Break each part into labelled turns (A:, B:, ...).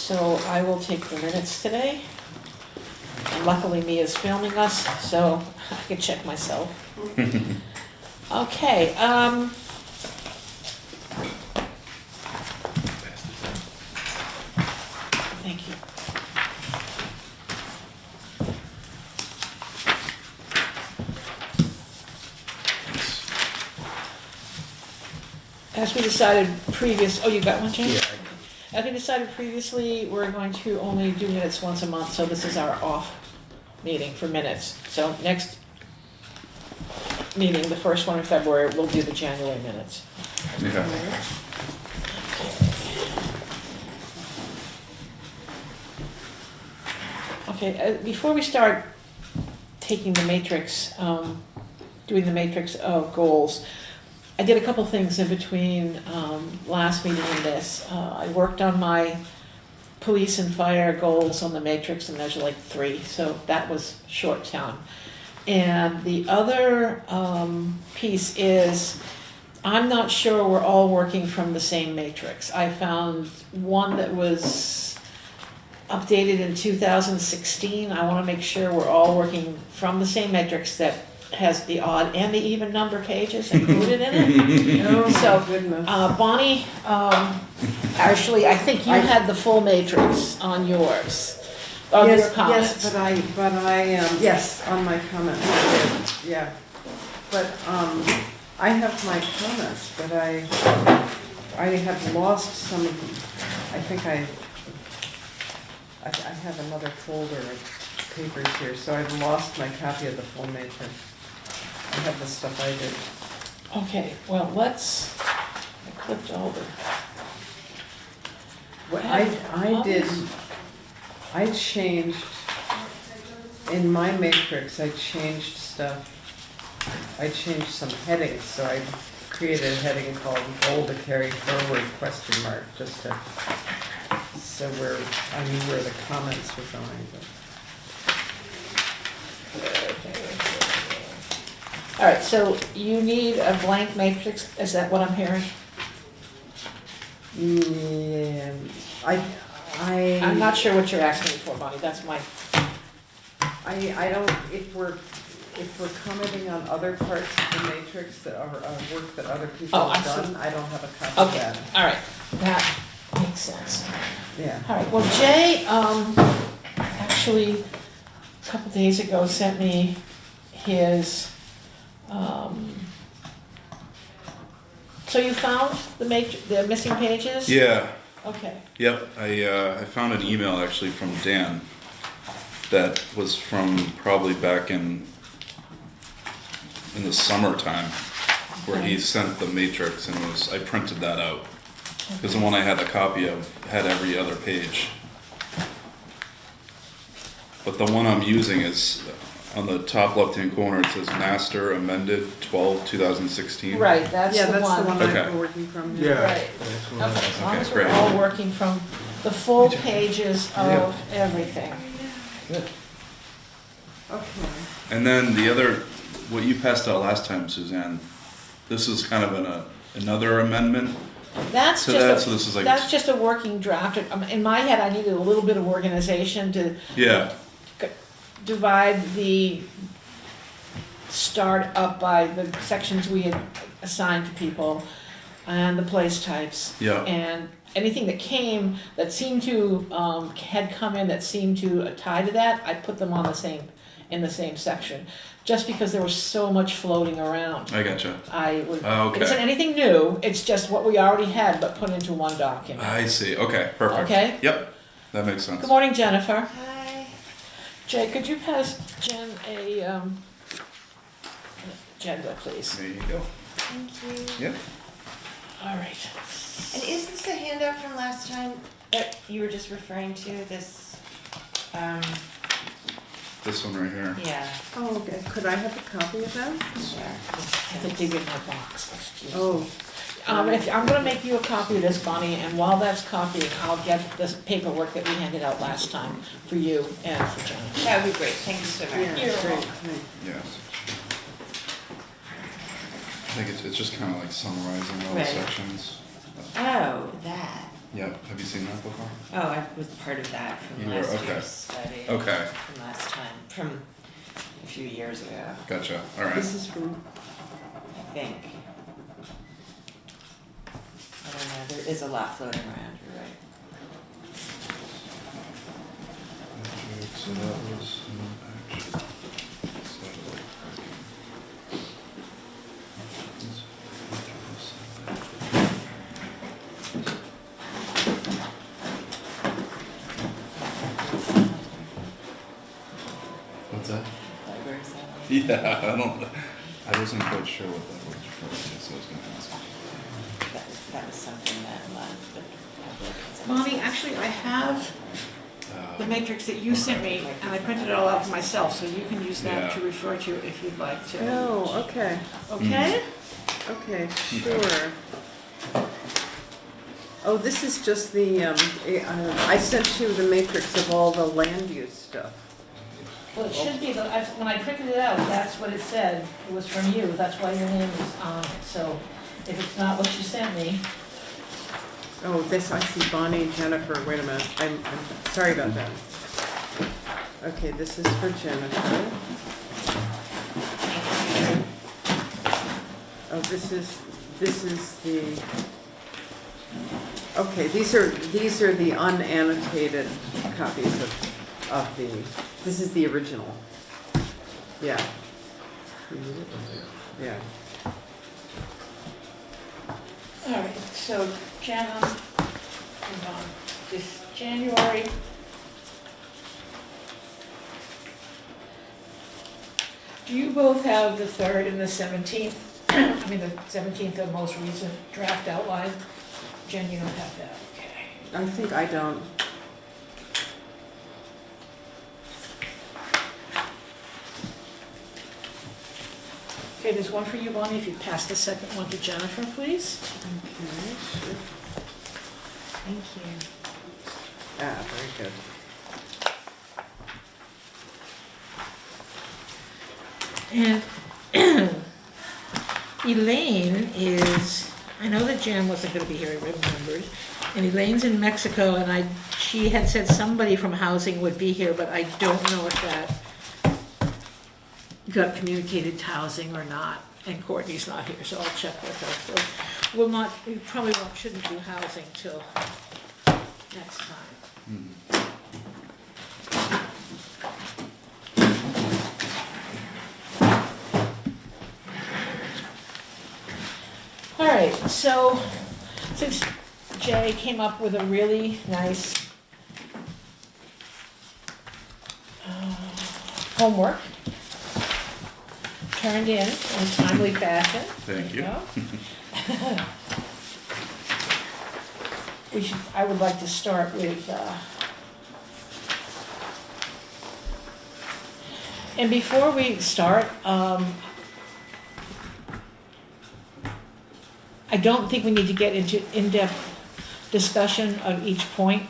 A: So I will take the minutes today. And luckily Mia's filming us, so I can check myself. Okay, thank you. As we decided oh, you got one, Jane?
B: Yeah.
A: As we decided previously, we're going to only do minutes once a month, so this is our off meeting for minutes. So next meeting, the first one in February, we'll do the January minutes.
B: Yeah.
A: Okay, before we start taking the matrix, doing the matrix of goals, I did a couple things in between last meeting and this. I worked on my police and fire goals on the matrix, and there's like 3, so that was short time. And the other piece is, I'm not sure we're all working from the same matrix. I found one that was updated in 2016. I want to make sure we're all working from the same matrix that has the odd and the even number pages included in it.
C: Oh,
A: So,
C: my goodness.
A: Bonnie, actually, I think you had the full matrix on yours, of your comments.
C: Yes, but I, yes, on my comments, I did, yeah. But, I have my comments, but I have lost some of them. I think I have another folder of papers here, so I've lost my copy of the full matrix. I have the stuff I did.
A: Okay, well, I clicked over.
C: What I changed, in my matrix, I changed stuff. I changed some headings, so I created a heading called "Goal to Carry Forward?" just to, so I knew where the comments were going.
A: All right, so you need a blank matrix, is that what I'm hearing?
C: Yeah,
A: I'm not sure what you're asking me for, Bonnie, that's my,
C: I don't, if we're commenting on other parts of the matrix that are work that other people
A: Oh, I
C: have
A: see.
C: done, I don't have a copy of
A: okay,
C: that.
A: all right, that makes sense.
C: Yeah.
A: All right, well, Jay, actually, a couple days ago sent me his, so you found the missing pages?
B: Yeah.
A: Okay,
B: Yep. I found an email actually from Dan that was from probably back in the summertime, where he
A: Okay.
B: sent the matrix, and I printed that out because the one I had a copy of had every other page. But the one I'm using is on the top left-hand corner. It says Master Amended 12/2016.
A: right, that's
C: Yeah,
A: the
C: that's the
A: one.
C: one
B: Okay.
C: I'm working from.
D: Yeah.
A: Right.
D: That's what
A: Okay, as long
B: Okay,
A: as we're
B: great.
A: all working from the full pages of everything.
C: Okay.
B: And then the other, what you passed out last time, Suzanne, this is kind of another amendment.
A: That's
B: To
A: just
B: that, so this is like-
A: that's just a working draft. In my head, I needed a little bit of organization to
B: Yeah.
A: divide the start up by the sections we had assigned to people and the place types.
B: Yeah.
A: And anything that came that seemed to, had come in that seemed to tie to that, I put them on in the same section. Just because there was so much floating around.
B: I gotcha.
A: It isn't anything new, it's just what we already had but put into one document.
B: I see. Okay, perfect.
A: Okay.
B: Yep, that makes sense.
A: Good morning, Jennifer.
E: Hi.
A: Jay, could you pass Jen a agenda, please?
B: There you go.
E: Thank you.
B: Yep.
A: All right.
E: And is this the handout from last time that you were just referring to? This,
B: This one right here.
E: yeah.
C: Oh, okay. Could I have a copy of that?
E: Sure.
A: I think they get my box. Excuse me.
C: Oh,
A: I'm gonna make you a copy of this, Bonnie, and while that's copying, I'll get this paperwork that we handed out last time for you and for Jen.
E: That would be great. Thank you so much.
C: yeah,
A: You're
C: great.
A: welcome.
C: Thanks.
B: Yes. I think it's just kind of like summarizing all the
E: Right.
B: sections.
E: Oh, that.
B: Yep, have you seen that before?
E: Oh, I was part of that
B: You
E: from
B: were,
E: last
B: okay.
E: year's study.
B: Okay,
E: From last time, from a few years ago,
B: gotcha, alright.
C: This is from,
E: I think. I don't know, there is a lot floating around, you're right.
B: So that was no action. Satellite What's that?
E: Library satellite.
B: Yeah, I wasn't quite sure what that was for, so I was gonna ask.
E: That was something that the public has.
A: Bonnie, actually, I have the matrix that you sent me, and I printed it all out for myself, so you can use that
B: Yeah.
A: to refer to if you'd like to.
C: oh, okay,
A: Okay?
C: okay, sure. Oh, this is just the, I sent you the matrix of all the land use stuff.
A: Well, it should be, when I printed it out, that's what it said. It was from you, that's why your name is on it. So if it's not what you sent me,
C: Oh, this, I see Bonnie, Jennifer, wait a minute, I'm sorry about that. Okay, this is for Jennifer. Oh, this is the, okay, these are the unannotated copies of the, this is the original. Yeah. Yeah.
A: all right, so Jen, hold on, this January. Do you both have the 3rd and the 17th? I mean, the 17th, the most recent draft outline? Jen, you don't have that, okay.
C: I think I don't.
A: Okay, there's one for you, Bonnie, if you pass the second one to Jennifer, please.
C: Okay, sure.
E: Thank you.
C: Ah, very good.
A: And Elaine is, I know that Jan wasn't gonna be here, I remembered. And Elaine's in Mexico, and she had said somebody from housing would be here, but I don't know if that got communicated to housing or not. And Courtney's not here, so I'll check with her. So we probably shouldn't do housing till next time. All right, so since Jay came up with a really nice homework, turned in a timely fashion.
B: Thank you.
A: There go. I would like to start with, and before we start, I don't think we need to get into in-depth discussion of each point,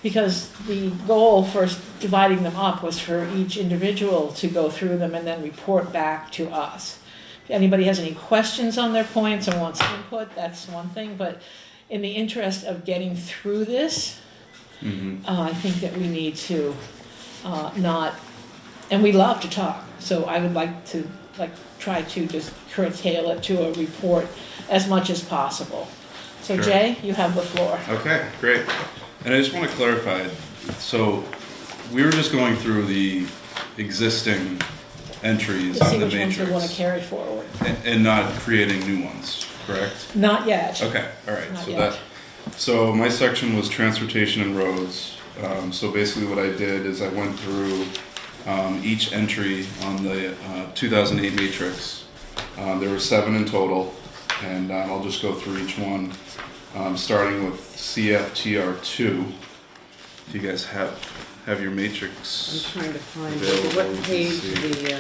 A: because the goal for dividing them up was for each individual to go through them and then report back to us. If anybody has any questions on their points or wants input, that's one thing, but in the interest of getting through this, I think that we need to not, and we love to talk, so I would like to try to just curtail it to a report as much as possible. So
B: Sure.
A: Jay, you have the floor.
B: Okay, great. And I just want to clarify, so we were just going through the existing entries
A: To see
B: on the
A: which ones we want to
B: matrix
A: carry forward.
B: and not creating new ones, correct?
A: Not yet.
B: Okay, all right,
A: Not
B: so
A: yet.
B: so my section was transportation and roads. So basically what I did is I went through each entry on the 2008 matrix. There were 7 in total, and I'll just go through each one, starting with CFTR2. If you guys have your
C: I'm
B: matrix.
C: trying to find
B: Available, you
C: what
B: can
C: page
B: see.
C: the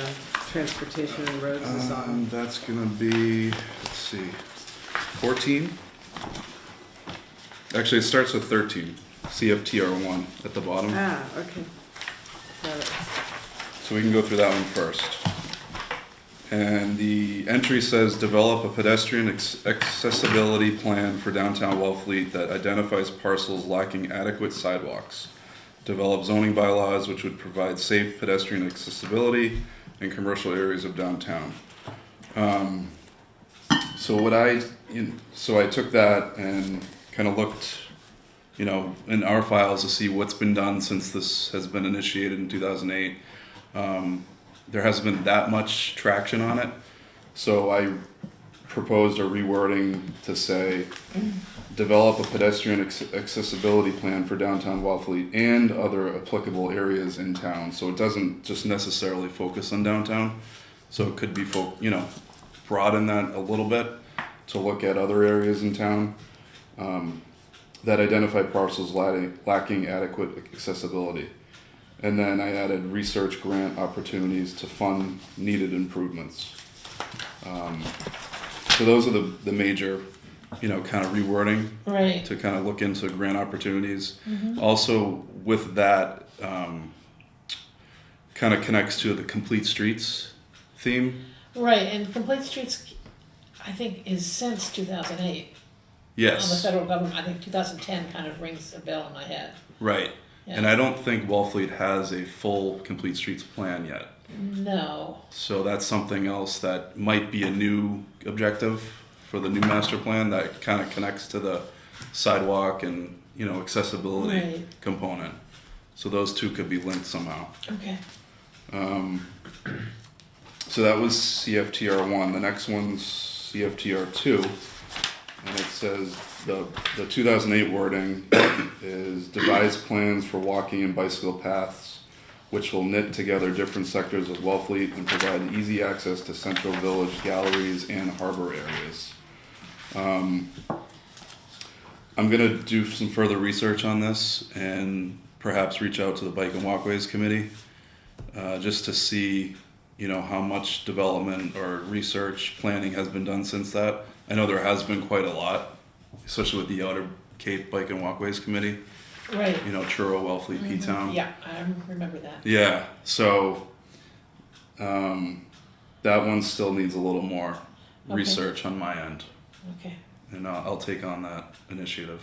C: transportation and roads is on.
B: That's gonna be, let's see, 14? Actually, it starts with 13, CFTR1 at the bottom.
C: Ah, okay. Got it.
B: So we can go through that one first. And the entry says, develop a pedestrian accessibility plan for downtown Wellfleet that identifies parcels lacking adequate sidewalks. Develop zoning bylaws which would provide safe pedestrian accessibility in commercial areas of downtown. So I took that and kind of looked, in our files to see what's been done since this has been initiated in 2008. There hasn't been that much traction on it, so I proposed a rewording to say, develop a pedestrian accessibility plan for downtown Wellfleet and other applicable areas in town. So it doesn't just necessarily focus on downtown, so it could be broaden that a little bit to look at other areas in town that identify parcels lacking adequate accessibility. And then I added research grant opportunities to fund needed improvements. So those are the major, kind of rewording
A: Right.
B: to kind of look into grant opportunities. Also with that, kind of connects to the Complete Streets theme.
A: Right, and Complete Streets, I think, is since 2008. On the
B: Yes,
A: federal government, I think 2010 kind of rings a bell in my head.
B: right.
A: Yeah.
B: And I don't think Wellfleet has a full Complete Streets plan yet.
A: No.
B: So that's something else that might be a new objective for the new master plan that kind of connects to the sidewalk and, accessibility
A: Right.
B: component. So those two could be linked somehow.
A: Okay.
B: So that was CFTR 1. The next one's CFTR 2. And it says the 2008 wording is devise plans for walking and bicycle paths which will knit together different sectors of Wellfleet and provide easy access to Central Village galleries and harbor areas. I'm going to do some further research on this and perhaps reach out to the Bike and Walkways Committee just to see, how much development or research planning has been done since that. I know there has been quite a lot, especially with the Outer Cape Bike and Walkways Committee.
A: Right.
B: Truro, Wellfleet, P-Town.
A: Yeah, I remember that.
B: Yeah, so that one still needs a little more
A: Okay.
B: research on my end,
A: Okay.
B: and I'll take on that initiative.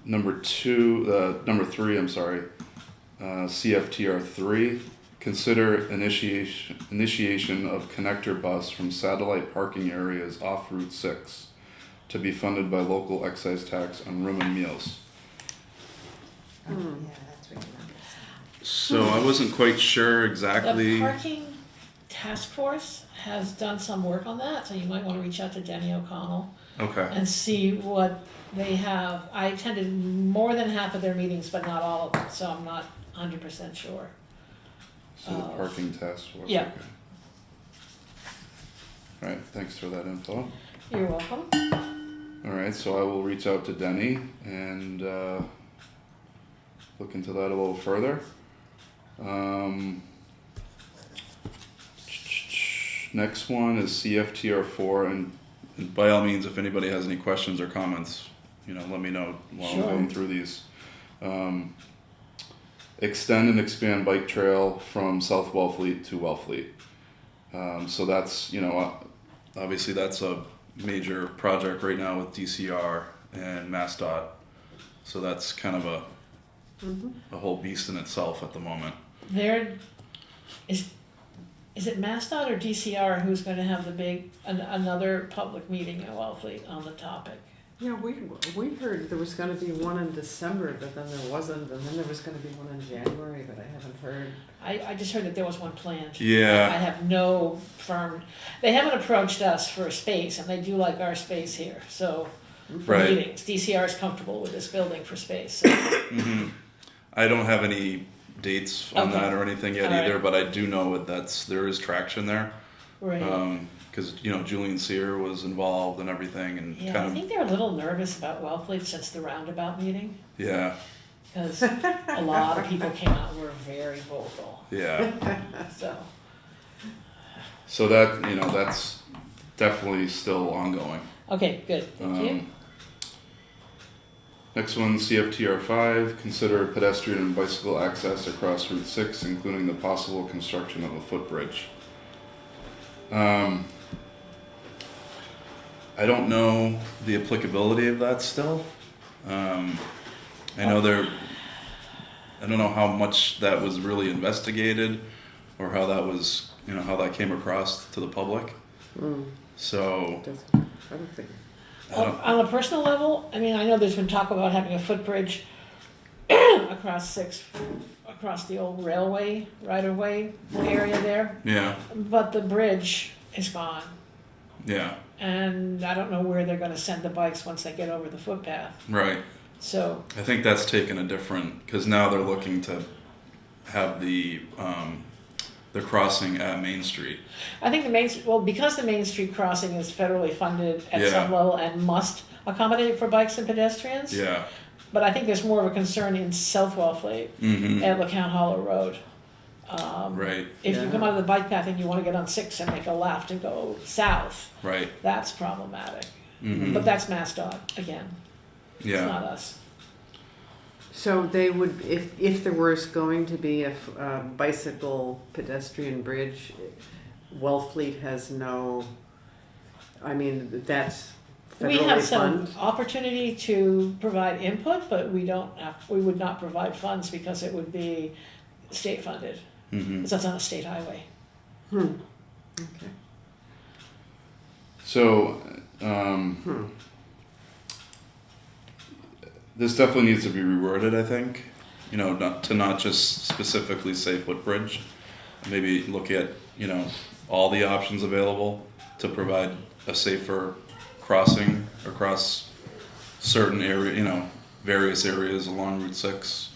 B: Number 3, I'm sorry, CFTR 3. Consider initiation of connector bus from satellite parking areas off Route 6 to be funded by local excise tax on room and meals.
E: Yeah, that's really nice.
B: So I wasn't quite sure
A: The
B: exactly.
A: parking task force has done some work on that, so you might want to reach out to Denny O'Connell
B: Okay.
A: and see what they have. I attended more than half of their meetings, but not all of them, so I'm not 100% sure.
B: So the parking task force.
A: yeah.
B: Okay. All right. Thanks for that info.
A: You're welcome.
B: All right. So I will reach out to Denny and look into that a little further. Next one is CFTR 4, and by all means, if anybody has any questions or comments, let me know while
A: Sure.
B: I'm going through these. Extend and expand bike trail from South Wellfleet to Wellfleet. So that's, obviously that's a major project right now with DCR and MassDOT. So that's kind of a whole beast in itself at the moment.
A: There is it MassDOT or DCR who's going to have the big another public meeting in Wellfleet on the topic?
C: Yeah, we heard there was gonna be one in December, but then there wasn't, and then there was gonna be one in January, but I haven't heard.
A: I just heard that there was one planned.
B: Yeah.
A: I have no firm. They haven't approached us for a space, and they do like our space here. So for
B: Right.
A: meetings, DCR is comfortable with this building for space. So.
B: I don't have any dates on
A: Okay.
B: that or anything yet
A: All right.
B: either, but I do know there is traction there.
A: Right.
B: Because Julian Sear was involved and everything, and
A: Yeah, I
B: kind of
A: think they're a little nervous about Wellfleet since the roundabout meeting,
B: yeah.
A: because a lot of people came out and were very vocal.
B: Yeah.
A: So,
B: So that, that's definitely still ongoing.
A: okay, good, thank you.
B: Next one, CFTR 5, consider pedestrian and bicycle access across Route 6, including the possible construction of a footbridge. I don't know the applicability of that still. I know I don't know how much that was really investigated or how that was, how that came across to the public. So,
C: I don't think.
A: On a personal level, I mean, I know there's been talk about having a footbridge across the old railway right-of-way area there,
B: yeah,
A: but the bridge is gone.
B: yeah,
A: And I don't know where they're gonna send the bikes once they get over the footpath.
B: right.
A: So,
B: I think that's taken a different, because now they're looking to have the crossing at Main Street.
A: I think because the Main Street crossing is federally funded at
B: Yeah.
A: some level and must accommodate for bikes and pedestrians.
B: Yeah.
A: But I think there's more of a concern in South Wellfleet
B: Mm-hmm.
A: at LeCount Hollow Road.
B: Right.
A: If you
C: Yeah.
A: come out of the bike path and you wanna get on 6 and make a left and go south,
B: Right.
A: that's problematic.
B: Mm-hmm.
A: But that's MassDOT, again, it's
B: Yeah.
A: not us.
C: So they would, if there was going to be a bicycle pedestrian bridge, Wellfleet has no, I mean, that's
A: We
C: federally
A: have some
C: funded.
A: opportunity to provide input, but we would not provide funds because it would be state funded.
B: Mm-hmm.
A: Because that's on a state highway.
C: Okay.
B: So, this definitely needs to be reworded, I think. Not just specifically say footbridge. Maybe look at, all the options available to provide a safer crossing across certain various areas along Route 6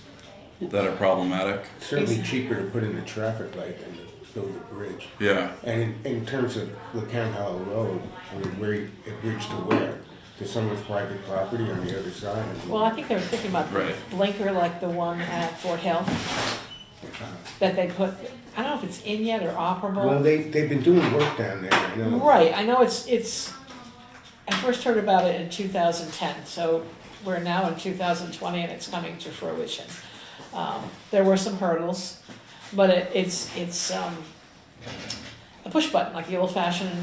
B: that are problematic.
D: Certainly cheaper to put in a traffic light than to build a bridge.
B: Yeah,
D: And in terms of LeCount Hollow Road, I mean, a bridge to where? To someone's private property on the other side?
A: Well, I think they were thinking about
B: Right.
A: blinker like the one at Fort Hill that they put, I don't know if it's in yet or operable.
D: Well, they've been doing work down there, I know.
A: Right, I know it's, I first heard about it in 2010, so we're now in 2020 and it's coming to fruition. There were some hurdles, but it's a push button, like the old-fashioned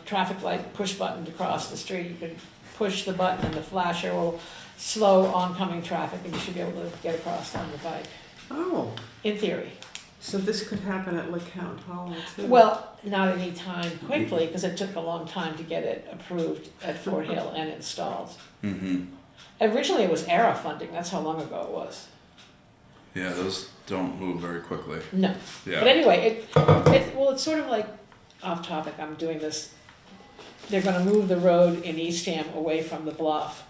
A: traffic light push button to cross the street. You can push the button and the flasher will slow oncoming traffic and you should be able to get across on your bike,
C: Oh,
A: in theory.
C: so this could happen at LeCount Hollow too?
A: Well, not any time quickly, because it took a long time to get it approved at Fort Hill and installed.
B: mm-hmm.
A: Originally, it was ERA funding, that's how long ago it was.
B: Yeah, those don't move very quickly.
A: No.
B: Yeah.
A: But anyway, it's sort of like, off topic, I'm doing this, they're gonna move the road in Eastham away from the bluff,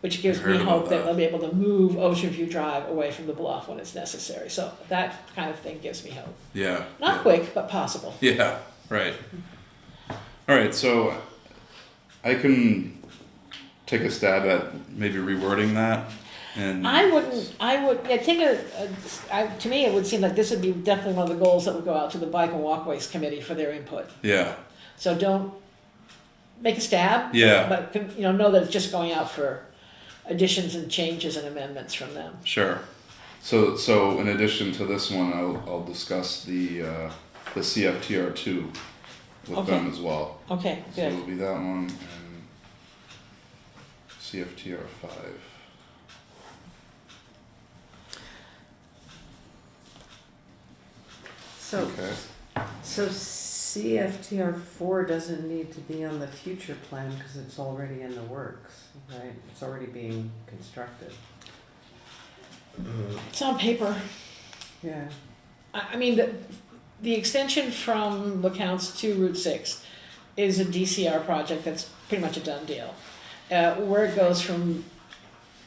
A: which gives
B: I heard
A: me
B: about
A: hope that
B: that.
A: they'll be able to move Ocean View Drive away from the bluff when it's necessary. So that kind of thing gives me hope.
B: Yeah.
A: Not
B: yeah.
A: quick, but possible.
B: Yeah, right. All right, so I can take a stab at maybe rewording that and
A: To me, it would seem like this would be definitely one of the goals that would go out to the Bike and Walkways Committee for their input.
B: yeah,
A: So don't make a stab.
B: Yeah.
A: But, know that it's just going out for additions and changes and amendments from them.
B: sure. So in addition to this one, I'll discuss the CFTR2 with
A: Okay.
B: them as well.
A: Okay,
B: So
A: good.
B: it'll be that one and CFTR5.
C: So,
B: Okay.
C: so CFTR 4 doesn't need to be on the future plan because it's already in the works, right? It's already being constructed.
A: It's on paper.
C: Yeah.
A: I mean, the extension from LeCounts to Route 6 is a DCR project that's pretty much a done deal. Where it goes from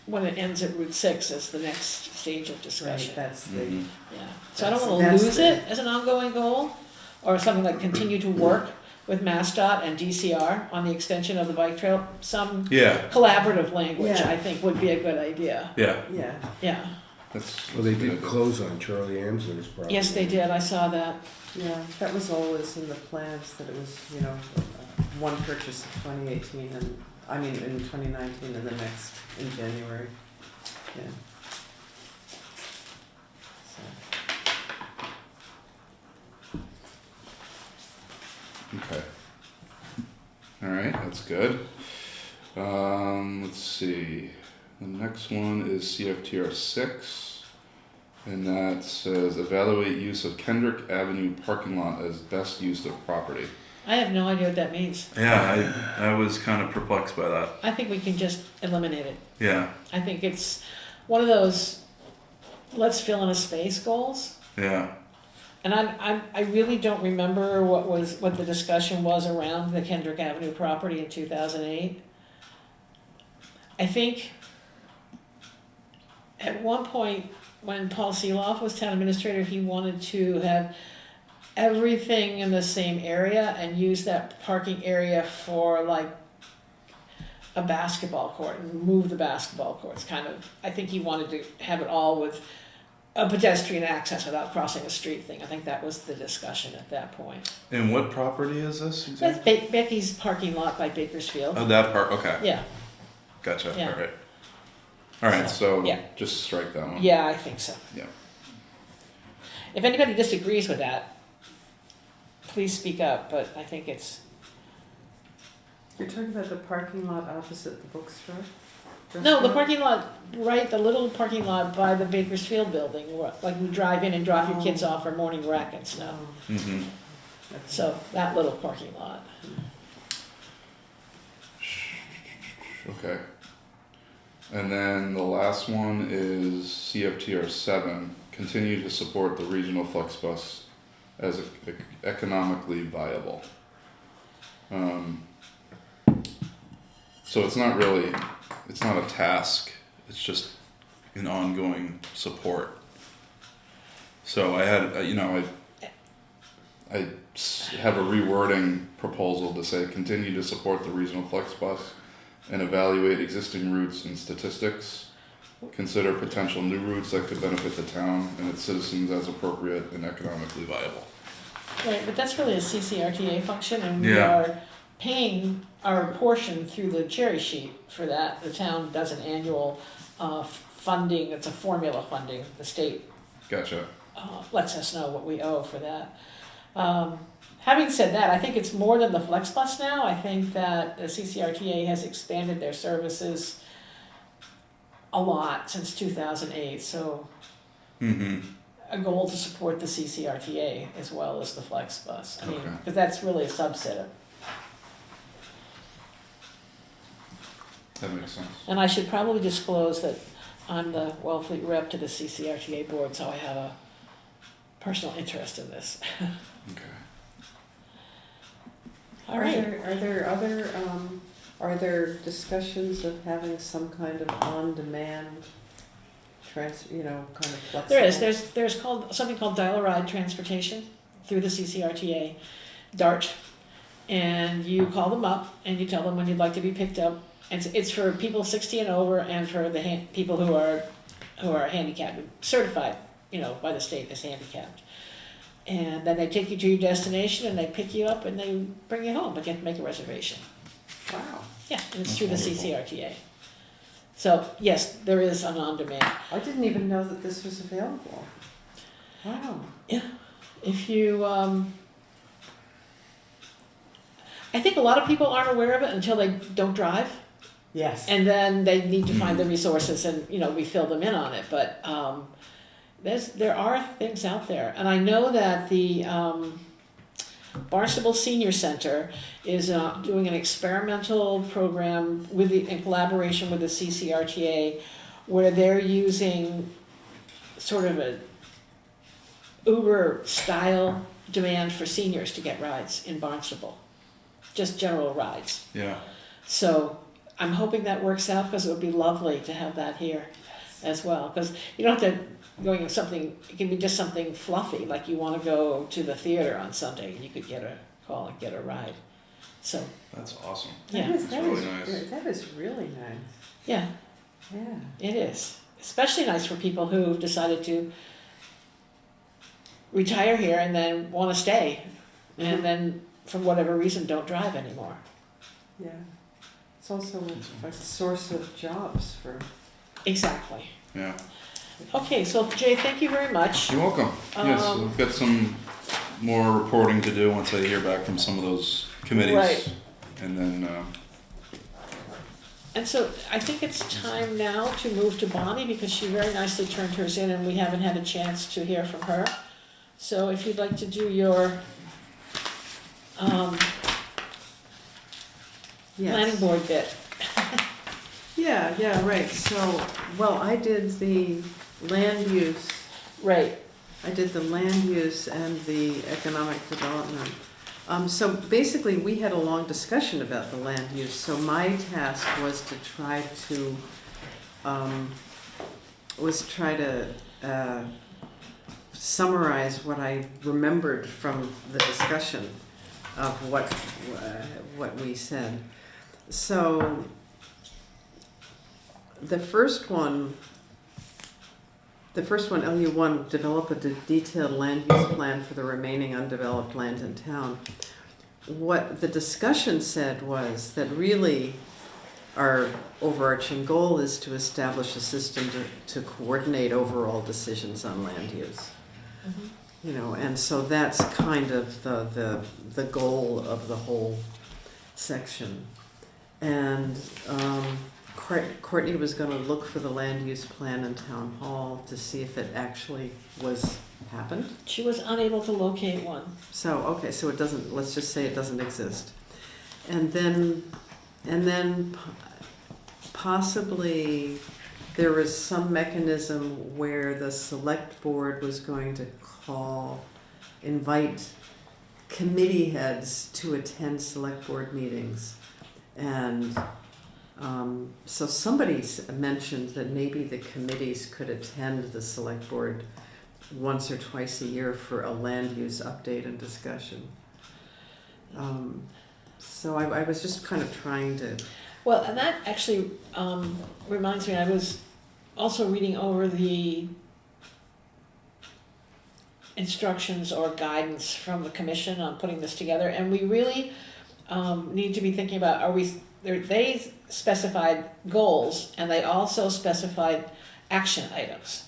A: when it ends at Route 6 is the next stage of
C: Right,
A: discussion.
C: that's the,
B: Mhm.
A: Yeah, so I don't wanna
C: That's
A: lose
C: the-
A: it as an ongoing goal, or something like continue to work with MassDOT and DCR on the extension of the bike trail. Some
B: Yeah,
A: collaborative language,
C: Yeah.
A: I think, would be a good idea,
B: yeah.
C: yeah.
A: yeah.
B: That's
D: Well, they
B: that's
D: did
B: good.
D: close on Charlie Ansler's property.
A: Yes, they did, I saw that.
C: Yeah, that was always in the plans, that it was, one purchase of 2018 and I mean, in 2019 and the next in January. Yeah. So.
B: Okay. All right, that's good. Let's see. The next one is CFTR 6, and that says evaluate use of Kendrick Avenue parking lot as best use of property.
A: I have no idea what that means.
B: Yeah, I was kind of perplexed by that.
A: I think we can just eliminate it.
B: Yeah,
A: I think it's one of those let's fill in a space goals.
B: yeah.
A: And I really don't remember what the discussion was around the Kendrick Avenue property in 2008. I think at one point when Paul Seeloff was town administrator, he wanted to have everything in the same area and use that parking area for like a basketball court and move the basketball courts kind of. I think he wanted to have it all with a pedestrian access without crossing a street thing. I think that was the discussion at that point.
B: And what property is this?
A: That's Becky's parking lot by Bakersfield.
B: Oh, that part. Okay.
A: Yeah,
B: Gotcha.
A: Yeah.
B: All right. All right. So
A: Yeah.
B: just strike that one.
A: yeah, I think so.
B: Yeah.
A: If anybody disagrees with that, please speak up, but I think it's,
C: You're talking about the parking lot opposite the bookstore?
A: no, the parking lot, right, the little parking lot by the Bakersfield building, like you drive in and drop your kids off for morning rec and snow.
B: Mm-hmm.
A: So that little parking lot.
B: Okay. And then the last one is CFTR 7. Continue to support the regional flex bus as economically viable. So it's not a task. It's just an ongoing support. So I had, I have a rewording proposal to say continue to support the regional flex bus and evaluate existing routes and statistics. Consider potential new routes that could benefit the town and its citizens as appropriate and economically viable.
A: Right, but that's really a CCRTA function, and we
B: Yeah.
A: are paying our portion through the cherry sheet for that. The town does an annual funding, it's a formula funding. The state
B: Gotcha.
A: lets us know what we owe for that. Having said that, I think it's more than the Flex Bus now. I think that the CCRTA has expanded their services a lot since 2008, so
B: Mm-hmm.
A: a goal to support the CCRTA as well as the Flex Bus. I mean,
B: Okay.
A: because that's really a subset of.
B: That makes sense.
A: And I should probably disclose that I'm the Wellfleet rep to the CCRTA board, so I have a personal interest in this.
B: Okay.
A: All right.
C: Are there discussions of having some kind of on-demand kind of flexible?
A: There is. There's something called Dial-A-Ride Transportation through the CCRTA, DART, and you call them up and you tell them when you'd like to be picked up. And it's for people 60 and over, and for the people who are handicapped, certified, by the state as handicapped. And then they take you to your destination and they pick you up and they bring you home, but you have to make a reservation.
C: Wow,
A: Yeah, and it's
B: That's
A: through the
B: wonderful.
A: CCRTA. So yes, there is an on-demand.
C: I didn't even know that this was available. Wow.
A: If you, I think a lot of people aren't aware of it until they don't drive,
C: Yes.
A: and then they need to find the resources and we fill them in on it. But there are things out there, and I know that the Barnstable Senior Center is doing an experimental program in collaboration with the CCRTA, where they're using sort of a Uber style demand for seniors to get rides in Barnstable, just general rides.
B: Yeah.
A: So I'm hoping that works out, because it would be lovely to have that here as well. Because you don't have to going with something, it can be just something fluffy, like you want to go to the theater on Sunday and you could get a call and get a ride. So,
B: That's awesome.
A: yeah,
B: That's really nice.
C: That is really nice.
A: yeah,
C: Yeah.
A: it is. Especially nice for people who've decided to retire here and then want to stay, and then for whatever reason don't drive anymore.
C: Yeah. It's also a source of jobs for.
A: Exactly.
B: Yeah.
A: Okay, so Jay, thank you very much.
B: You're welcome. Yes,
A: Um,
B: we've got some more reporting to do once I hear back from some of those committees.
A: Right.
B: And then,
A: And so I think it's time now to move to Bonnie because she very nicely turned hers in and we haven't had a chance to hear from her. So if you'd like to do your planning board bit.
C: Yeah, right, so, well, I did the land use,
A: Right.
C: I did the land use and the economic development. So basically, we had a long discussion about the land use, so my task was to try to summarize what I remembered from the discussion of what we said. So the first one, LU1, develop a detailed land use plan for the remaining undeveloped land in town. What the discussion said was that really our overarching goal is to establish a system to coordinate overall decisions on land use. You know, and so that's kind of the goal of the whole section. And Courtney was going to look for the land use plan in town hall to see if it actually happened.
A: She was unable to locate one.
C: So, okay, so it doesn't, let's just say it doesn't exist. And then possibly there was some mechanism where the select board was going to invite committee heads to attend select board meetings. And so somebody mentioned that maybe the committees could attend the select board once or twice a year for a land use update and discussion. So I was just kind of trying to.
A: Well, and that actually reminds me, I was also reading over the instructions or guidance from the commission on putting this together, and we really need to be thinking about, they specified goals and they also specified action items.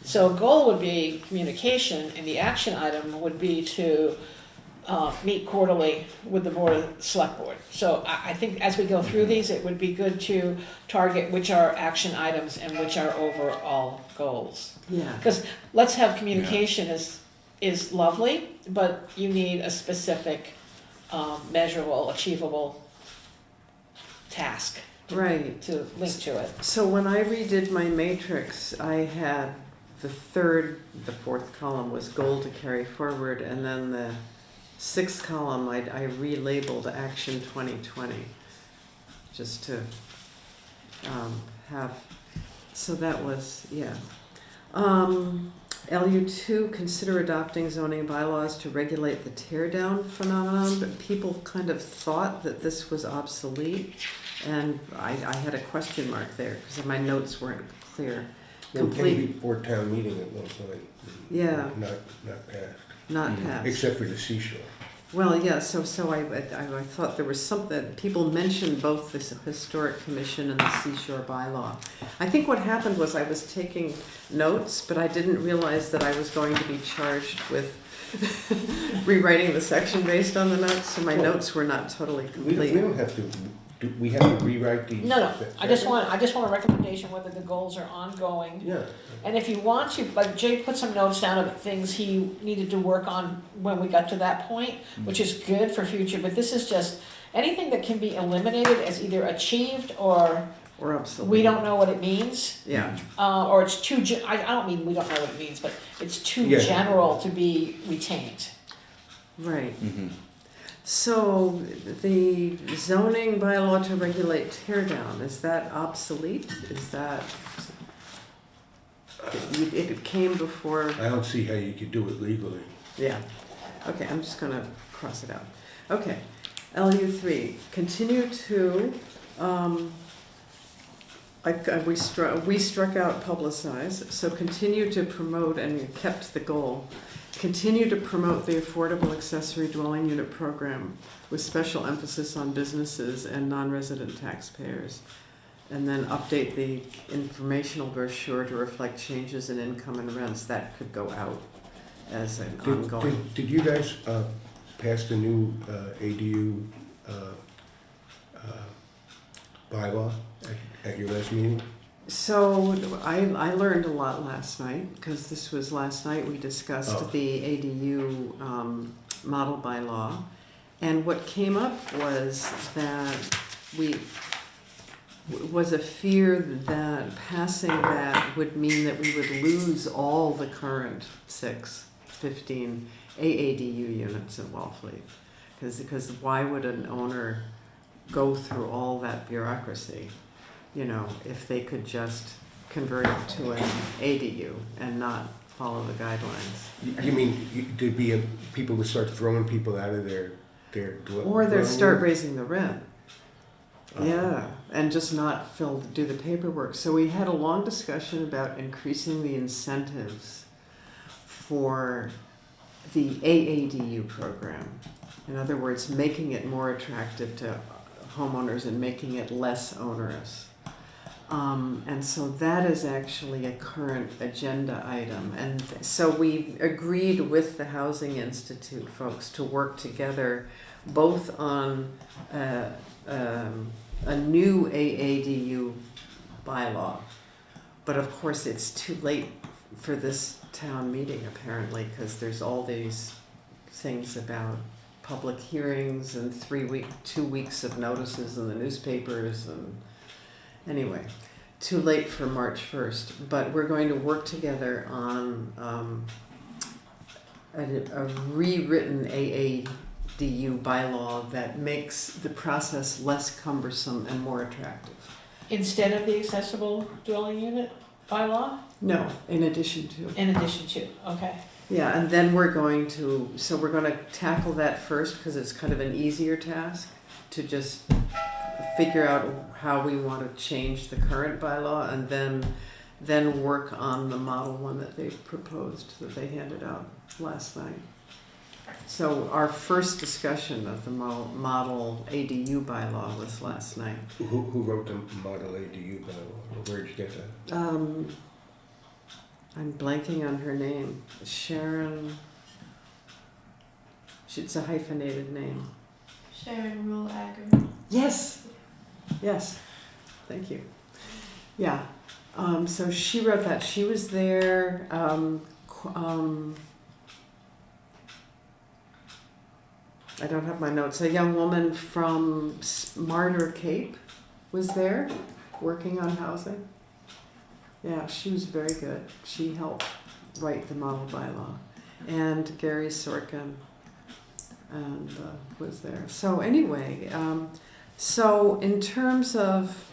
A: So a goal would be communication and the action item would be to meet quarterly with the select board. So I think as we go through these, it would be good to target which are action items and which are overall goals.
C: Yeah.
A: Because let's have communication is lovely, but you need a specific, measurable, achievable task
C: Right.
A: to link to it.
C: So when I redid my matrix, I had the fourth column was goal to carry forward, and then the sixth column I relabeled Action 2020, just to have. So that was, yeah. LU2, consider adopting zoning bylaws to regulate the tear down phenomenon, but people kind of thought that this was obsolete, and I had a question mark there because my notes weren't clear.
D: It came before town meeting at one point.
C: Yeah.
D: Not passed.
C: Not passed.
D: Except for the seashore.
C: Well, yeah, so I thought there was something, people mentioned both this historic commission and the seashore bylaw. I think what happened was I was taking notes, but I didn't realize that I was going to be charged with rewriting the section based on the notes, so my notes were not totally
D: We
C: complete.
D: don't have to, we have to rewrite these?
A: No, I just want a recommendation whether the goals are ongoing.
D: Yeah.
A: And if you want to, like Jay put some notes down of things he needed to work on when we got to that point, which is good for future, but this is just anything that can be eliminated as either achieved or
C: Or obsolete.
A: we don't know what it means.
C: Yeah,
A: Or it's too, I don't mean we don't know what it means, but it's too
D: Yeah.
A: general to be retained.
C: right.
B: mm-hmm.
C: So the zoning bylaw to regulate tear down, is that obsolete? Is that, it came before?
D: I don't see how you could do it legally.
C: Yeah, okay, I'm just gonna cross it out. Okay, LU3, continue to, we struck out publicize, so continue to promote, and you kept the goal, continue to promote the affordable accessory dwelling unit program with special emphasis on businesses and non-resident taxpayers. And then update the informational brochure to reflect changes in income and rents. That could go out as an ongoing.
D: Did you guys pass the new ADU bylaw at your last meeting?
C: So I learned a lot last night, because this was last night we discussed
D: Oh.
C: the ADU model bylaw. And what came up was that was a fear that passing that would mean that we would lose all the current 15 AADU units in Wellfleet. Because why would an owner go through all that bureaucracy, if they could just convert it to an ADU and not follow the guidelines?
D: You mean there'd be people would start throwing people out of their
C: Or they'd
D: dwelling
C: start
D: units?
C: raising the rent. Yeah, and just not do the paperwork. So we had a long discussion about increasing the incentives for the AADU program. In other words, making it more attractive to homeowners and making it less onerous. And so that is actually a current agenda item. And so we agreed with the Housing Institute folks to work together both on a new AADU bylaw. But of course, it's too late for this town meeting apparently, because there's all these things about public hearings and 2 weeks of notices in the newspapers, and anyway, too late for March 1st. But we're going to work together on a rewritten AADU bylaw that makes the process less cumbersome and more attractive.
A: Instead of the accessible dwelling unit bylaw,
C: No, in addition to.
A: in addition to, okay.
C: Yeah, and then we're going to tackle that first, because it's kind of an easier task to just figure out how we want to change the current bylaw, and then work on the model one that they proposed, that they handed out last night. So our first discussion of the model ADU bylaw was last night.
D: Who wrote the model ADU bylaw? Where'd you get that?
C: I'm blanking on her name. Sharon. It's a hyphenated name.
E: Sharon Rule Agger.
C: Yes. Yes. Thank you. Yeah. So she wrote that. She was there. I don't have my notes. A young woman from Martyr Cape was there working on housing. Yeah, she was very good. She helped write the model bylaw. And Gary Sorkin was there. So anyway, so in terms of,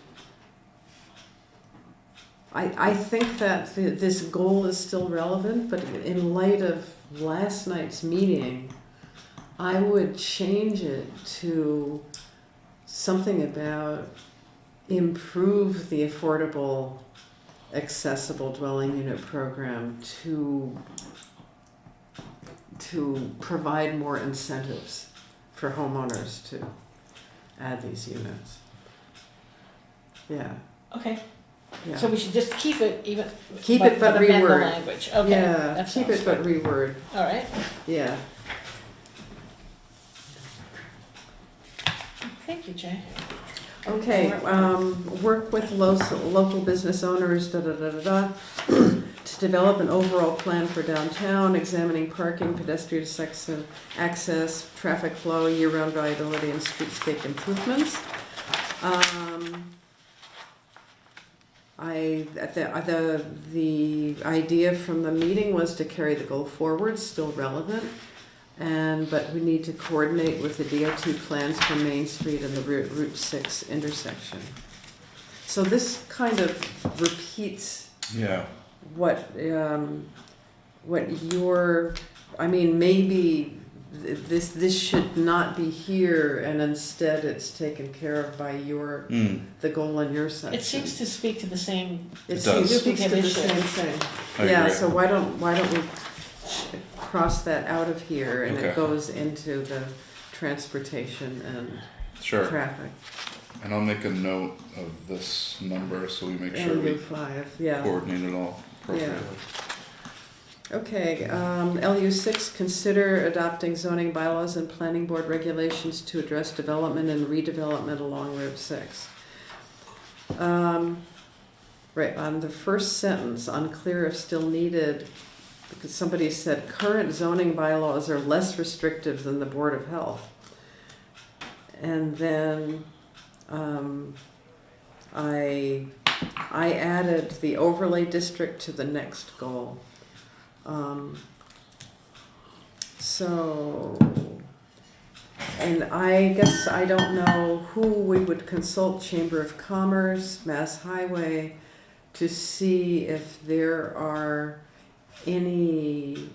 C: I think that this goal is still relevant, but in light of last night's meeting, I would change it to something about improve the affordable accessible dwelling unit program to provide more incentives for homeowners to add these units. Yeah.
A: Okay,
C: Yeah.
A: so we should just keep it even.
C: Keep it but
A: amend the
C: reword.
A: language, okay.
C: Yeah,
A: that
C: keep
A: sounds
C: it but
A: good.
C: reword.
A: All right,
C: Yeah.
A: thank you, Jay.
C: Okay, work with local business owners, to develop an overall plan for downtown, examining parking, pedestrian access, traffic flow, year-round viability, and streetscape improvements. The idea from the meeting was to carry the goal forward, still relevant. But we need to coordinate with the DOT plans for Main Street and the Route 6 intersection. So this kind of repeats
B: Yeah.
C: maybe this should not be here, and instead it's taken care of by the goal in your section.
A: It seems to speak to the same,
C: It
B: does.
C: speaks to the
A: Duplicate
C: same
A: issue.
C: thing.
B: I
C: Yeah,
B: agree.
C: so why don't we cross that out of here and
B: Okay.
C: it goes into the transportation and
B: Sure.
C: traffic.
B: And I'll make a note of this number so we make sure we
C: LU5, yeah.
B: coordinate it all appropriately.
C: Okay, LU6, consider adopting zoning bylaws and planning board regulations to address development and redevelopment along Route 6. Right, on the first sentence, unclear if still needed, because somebody said current zoning bylaws are less restrictive than the Board of Health. And then I added the overlay district to the next goal. So, and I guess I don't know who we would consult, Chamber of Commerce, Mass Highway, to see if there are any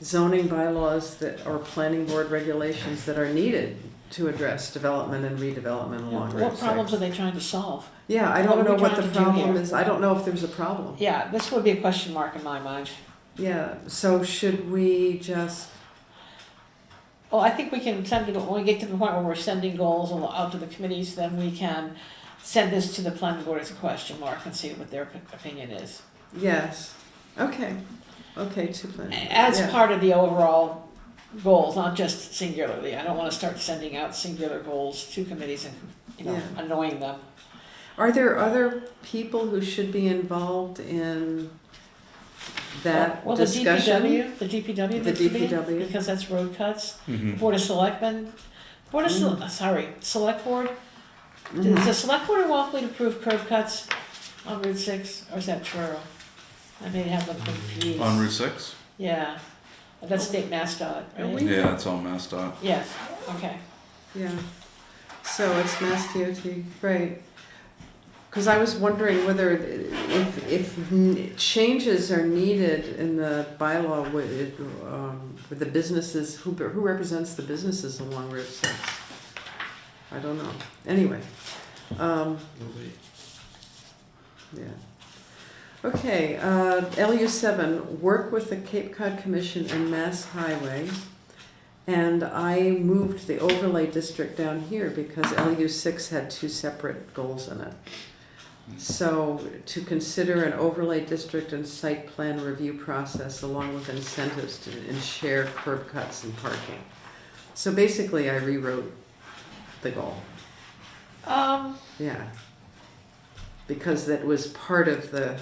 C: zoning bylaws that, or planning board regulations that are needed to address development and redevelopment along Route 6.
A: What problems are they trying to solve?
C: Yeah, I
A: What
C: don't
A: are
C: know
A: we
C: what
A: trying
C: the
A: to do
C: problem
A: here?
C: is. I don't know if there's a problem.
A: Yeah, this would be a question mark in my mind.
C: Yeah, so should we just,
A: Well, I think we can send it, when we get to the point where we're sending goals out to the committees, then we can send this to the planning board as a question mark and see what their opinion is.
C: yes, okay, to plan.
A: As
C: Yeah.
A: part of the overall goals, not just singularly. I don't wanna start sending out singular goals to committees and,
C: Yeah.
A: annoying them.
C: Are there other people who should be involved in that
A: Well, the
C: discussion?
A: the DPW
C: The
A: needs to be,
C: DPW.
A: because that's road cuts.
B: Mhm.
A: Board of Selectmen, Select Board. Does
C: Mhm.
A: the Select Board in Wellfleet approve curb cuts on Route 6, or is that Truro? I may have them confused.
B: On Route 6?
A: Yeah, that's state MassDOT,
C: Are
A: right?
C: we-
B: Yeah, that's all MassDOT.
A: Yes, okay.
C: Yeah, so it's Mass DOT, right. Because I was wondering whether, if changes are needed in the bylaw with the businesses, who represents the businesses along Route 6? I don't know. Anyway, yeah. Okay, LU7, work with the Cape Cod Commission and Mass Highway. And I moved the overlay district down here because LU6 had two separate goals in it. So to consider an overlay district and site plan review process along with incentives to share curb cuts and parking. So basically I rewrote the goal, yeah. Because that was part of the,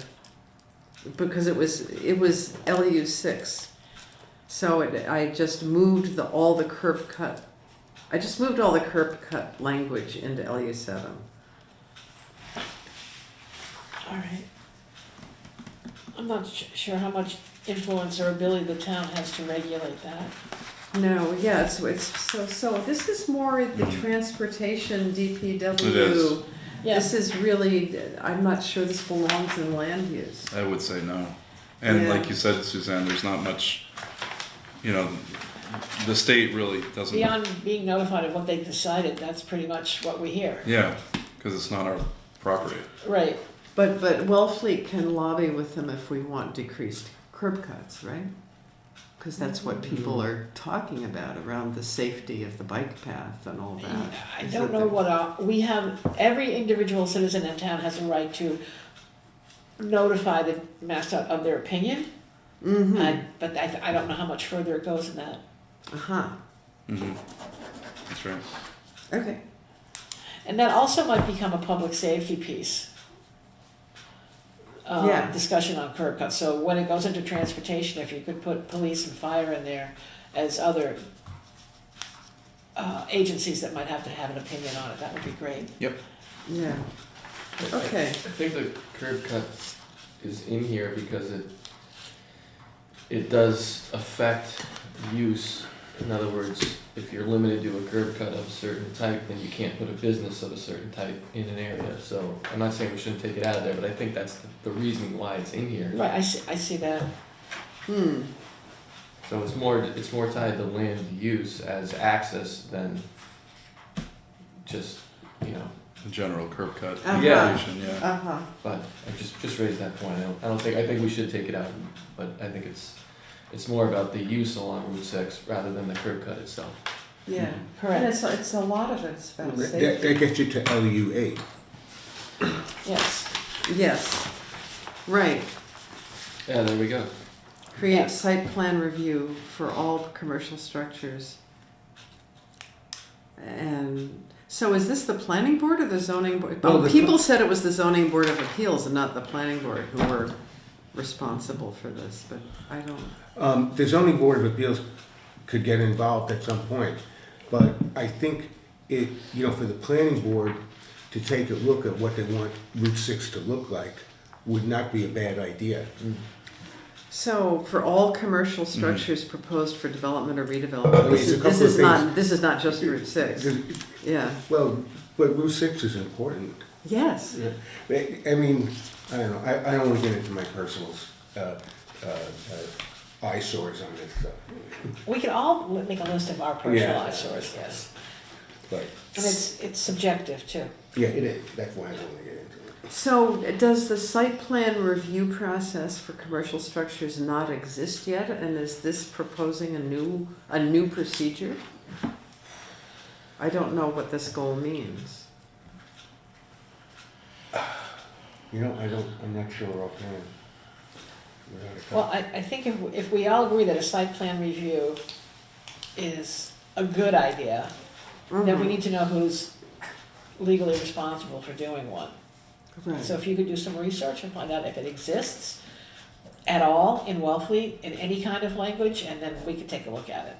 C: because it was LU6. So I just moved all the curb cut language into LU7.
A: All right. I'm not sure how much influence or ability the town has to regulate that.
C: No, yeah, it's so this is more the transportation DPW.
B: It is.
A: Yeah,
C: This is really, I'm not sure this belongs in land use.
B: I would say no. And
C: Yeah.
B: like you said, Suzanne, there's not much, the state really doesn't.
A: beyond being notified of what they decided, that's pretty much what we hear.
B: Yeah, because it's not our property.
A: Right,
C: But Wellfleet can lobby with them if we want decreased curb cuts, right? Because that's what people are talking about around the safety of the bike path and all that.
A: I
C: Is
A: don't
C: that
A: know
C: the-
A: we have, every individual citizen in town has a right to notify the MassDOT of their opinion,
C: Mhm.
A: but I don't know how much further it goes in that.
C: Uh-huh,
B: Mm-hmm. That's right.
C: okay.
A: And that also might become a public safety piece.
C: Yeah.
A: Discussion on curb cuts, so when it goes into transportation, if you could put police and fire in there as other agencies that might have to have an opinion on it, that would be great.
C: Yeah,
F: I
C: okay.
F: think the curb cut is in here because it does affect use. In other words, if you're limited to a curb cut of a certain type, then you can't put a business of a certain type in an area. So I'm not saying we shouldn't take it out of there, but I think that's the reasoning why it's in here.
A: Right, I see that.
F: So it's more tied to land use as access than just,
B: a general curb cut
F: Yeah.
B: application, yeah.
C: Uh-huh.
F: But I just raised that point. I think we should take it out, but I think it's more about the use along Route 6 rather than the curb cut itself.
C: Yeah. And
A: Correct,
C: it's a lot of it's about
D: That
C: safety.
D: gets you to LU8.
A: yes.
C: Yes, right.
F: Yeah, there we go.
A: Yeah.
C: Create site plan review for all commercial structures. And, so is this the planning board or the zoning board?
D: Well,
C: Oh,
D: the-
C: people said it was the zoning board of appeals and not the planning board who were responsible for this, but I don't.
D: The zoning board of appeals could get involved at some point, but I think it, for the planning board to take a look at what they want Route 6 to look like would not be a bad idea.
C: So for all commercial structures proposed for development or redevelopment,
D: Well,
C: this
D: there's a
C: is,
D: couple
C: this
D: of
C: is
D: things.
C: not, this is not just Route 6, yeah.
D: Well, but Route 6 is important.
C: Yes,
D: I mean, I don't know, I don't want to get into my personal eyesores on this stuff,
A: We can all make a list of our personal
D: Yeah.
A: eyesores, yes.
D: but,
A: And it's subjective too.
D: yeah, it is, that's why I don't want to get into it.
C: so does the site plan review process for commercial structures not exist yet? And is this proposing a new procedure? I don't know what this goal means.
D: I'm not sure offhand. Without a
A: Well, I think if we all agree that a site plan review is a good idea, then we need to know who's legally responsible for doing one.
C: Right.
A: So if you could do some research and find out if it exists at all in Wellfleet, in any kind of language, and then we could take a look at it.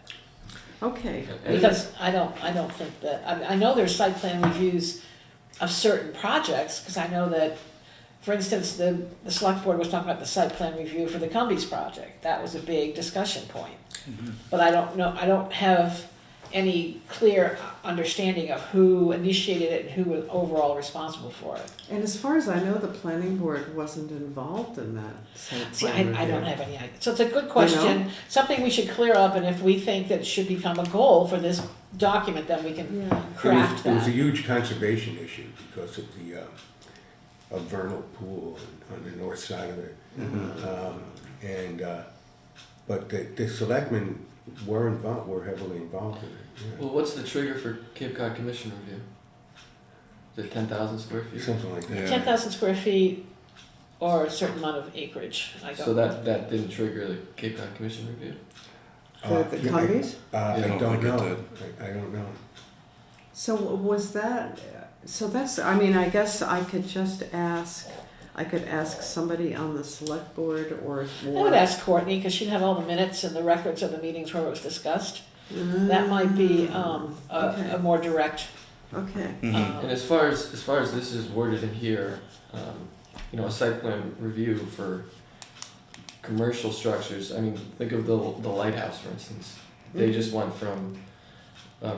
C: Okay,
F: And-
A: Because I don't think that, I know there's site plan reviews of certain projects, because I know that, for instance, the select board was talking about the site plan review for the Cumbies project. That was a big discussion point. But I don't know, I don't have any clear understanding of who initiated it and who was overall responsible for it.
C: and as far as I know, the planning board wasn't involved in that site
A: See,
C: plan
A: I don't
C: review.
A: have any idea. So it's a good question, something we should clear up, and if we think that it should become a goal for this document, then we can
C: Yeah.
A: craft
D: It was a
A: that.
D: huge conservation issue because of the of vernal pool on the north side of it. But the selectmen were heavily involved in it. Yeah.
F: Well, what's the trigger for Cape Cod Commission review? Is it 10,000 square feet?
D: Something like that.
B: Yeah.
A: 10,000 square feet or a certain amount of acreage, I
F: So
A: don't.
F: that didn't trigger the Cape Cod Commission review?
C: The
D: Yeah,
C: Cumbies?
D: I
B: I don't
D: don't
B: think it
D: know. I don't know.
C: So was that, so that's, I mean, I guess I could ask somebody on the select board or.
A: I would ask Courtney, because she'd have all the minutes and the records of the meetings where it was discussed. That might be
C: Okay.
A: a more direct.
C: Okay,
F: And as far as this is worded in here, a site plan review for commercial structures, I mean, think of the lighthouse, for instance. They just went from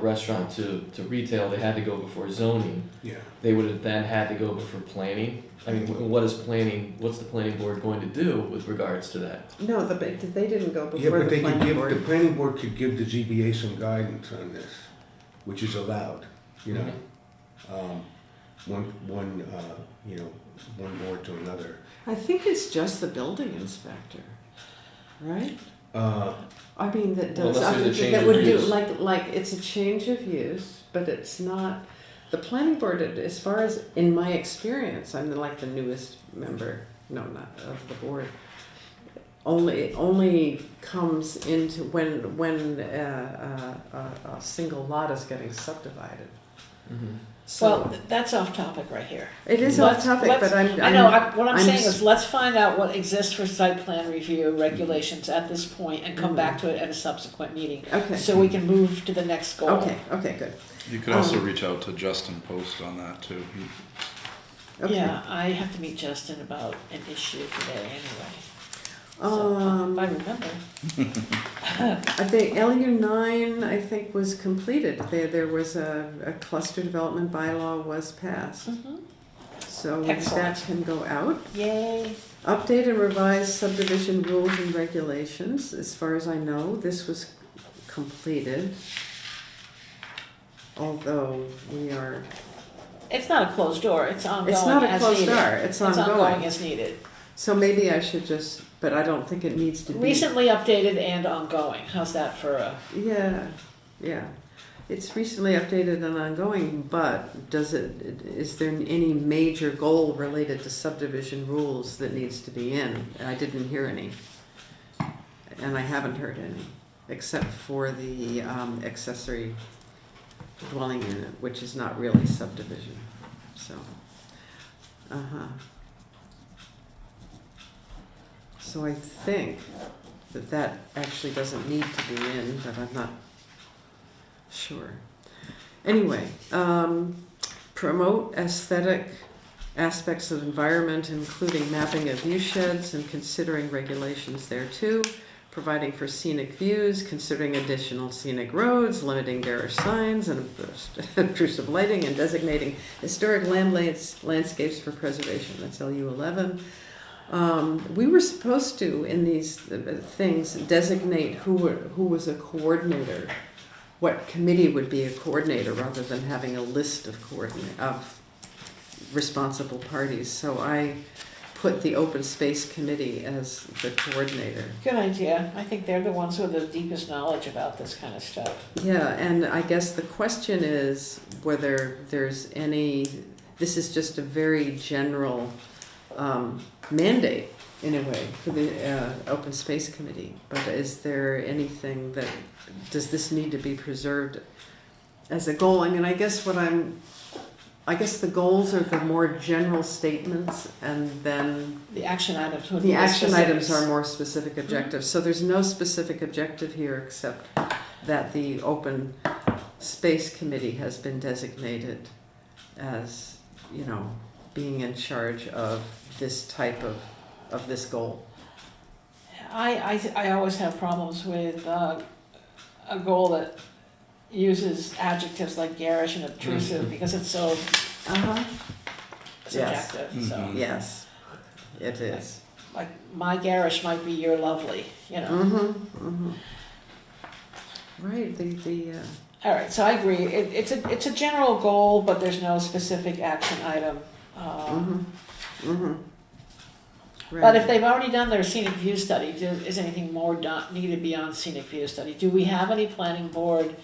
F: restaurant to retail. They had to go before zoning.
D: Yeah.
F: They would have then had to go before planning. I mean, what's the planning board going to do with regards to that?
C: no, they didn't go
D: Yeah,
C: before
D: but
C: the
D: they could
C: planning
D: give, the
C: board.
D: planning board could give the ZBA some guidance on this, which is allowed, you know? One board to another.
C: I think it's just the building inspector, right? I mean, that
F: Well,
C: does,
F: unless there's a change
C: that
F: of
C: would do,
F: use.
C: like, it's a change of use, but it's not, the planning board, as far as, in my experience, I'm like the newest member, no, not of the board, only comes into when a single lot is getting subdivided. So,
A: Well, that's off topic right here.
C: it is off
A: let's-
C: topic,
A: let's-
C: but I'm.
A: I know, what I'm
C: I'm
A: saying
C: s-
A: is, let's find out what exists for site plan review regulations at this point and come back to it at a subsequent meeting.
C: Okay,
A: So we can move to the next goal.
C: okay, good.
B: You could also reach out to Justin Post on that too.
C: Okay.
A: Yeah, I have to meet Justin about an issue today anyway. So, if I remember.
C: I think LU9, I think, was completed. There was a cluster development bylaw was passed. So that
A: Excellent.
C: can go out.
A: Yay.
C: Update and revise subdivision rules and regulations. As far as I know, this was completed. Although we are,
A: It's not a closed door, it's ongoing
C: It's not a
A: as
C: closed
A: needed.
C: door, it's
A: It's ongoing
C: ongoing.
A: as needed.
C: So maybe I should just, but I don't think it needs to be.
A: Recently updated and ongoing, how's that for a,
C: Yeah, yeah. It's recently updated and ongoing, but is there any major goal related to subdivision rules that needs to be in? I didn't hear any. And I haven't heard any, except for the accessory dwelling unit, which is not really subdivision, so. Uh-huh. So I think that actually doesn't need to be in, but I'm not sure. Anyway, promote aesthetic aspects of environment, including mapping of view sheds and considering regulations there too, providing for scenic views, considering additional scenic roads, limiting garish signs and obtrusive lighting, and designating historic landscapes for preservation. That's LU 11. We were supposed to, in these things, designate who was a coordinator, what committee would be a coordinator, rather than having a list of responsible parties. So I put the Open Space Committee as the coordinator.
A: good idea. I think they're the ones with the deepest knowledge about this kind of stuff.
C: Yeah, and I guess the question is whether there's any, this is just a very general mandate, in a way, for the Open Space Committee. But is there anything that, does this need to be preserved as a goal? I mean, I guess the goals are the more general statements, and then
A: The action items would be
C: the action items
A: specifics.
C: are more specific objectives. So there's no specific objective here except that the Open Space Committee has been designated as, being in charge of this type of this goal.
A: I always have problems with a goal that uses adjectives like garish and obtrusive because it's so
C: Uh-huh.
A: subjective, so.
B: Mhm.
C: Yes, it is.
A: Like, my garish might be your lovely,
C: Mm-hmm, mm-hmm. Right,
A: All right, so I agree. It's a general goal, but there's no specific action item.
C: mm-hmm, mm-hmm.
A: But if they've already done their scenic view study, is anything more needed beyond scenic view study? Do we have any planning board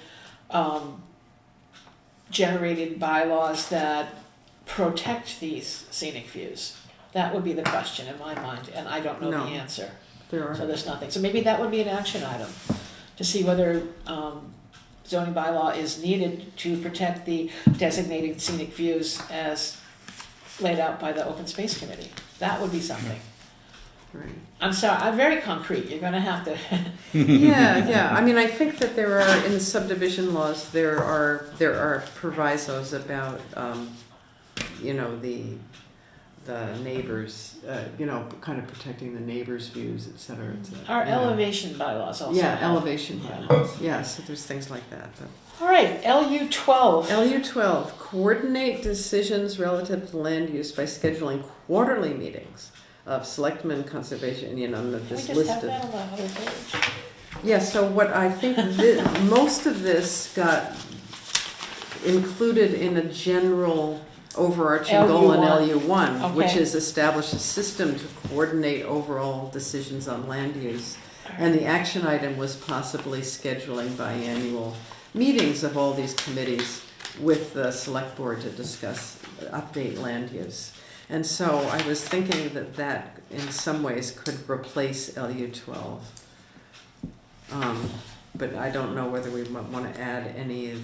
A: generated bylaws that protect these scenic views? That would be the question in my mind, and I don't know
C: No.
A: the answer.
C: There are.
A: So there's nothing. So maybe that would be an action item, to see whether zoning bylaw is needed to protect the designated scenic views as laid out by the Open Space Committee. That would be something.
C: Right.
A: I'm sorry, I'm very concrete. You're gonna have to.
C: Yeah. I mean, I think that there are, in the subdivision laws, there are provisos about, the neighbors, kind of protecting the neighbors' views, et cetera, et cetera.
A: Our
C: you know.
A: elevation bylaws also.
C: Yeah,
A: help.
C: elevation
A: Yeah.
C: bylaws. Yeah, so there's things like that. But.
A: All right, LU 12.
C: LU 12, coordinate decisions relative to land use by scheduling quarterly meetings of selectmen, conservation,
A: Can we
C: this
A: just
C: list
A: have
C: of.
A: that on the other page?
C: Yeah, so what I think, most of this got included in a general overarching goal in LU1, which
A: Okay.
C: is establish a system to coordinate overall decisions on land use. And the action item was possibly scheduling biannual meetings of all these committees with the select board to discuss, update land use. And so I was thinking that in some ways could replace LU 12. But I don't know whether we want to add any,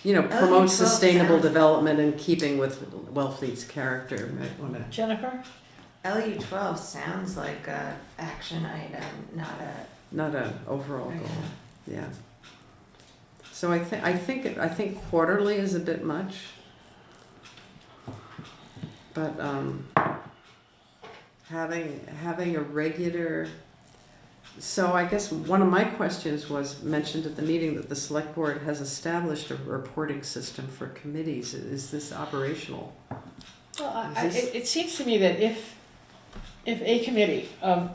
C: promote
E: 12
C: sustainable
E: sounds-
C: development in keeping with Wellfleet's character. Might want to.
A: Jennifer?
E: LU 12 sounds like a action item, not a.
C: Not an overall goal, yeah. So I think quarterly is a bit much. But having a regular, so I guess one of my questions was mentioned at the meeting that the select board has established a reporting system for committees. Is this operational?
A: Well,
C: Is this-
A: it seems to me that if a committee of,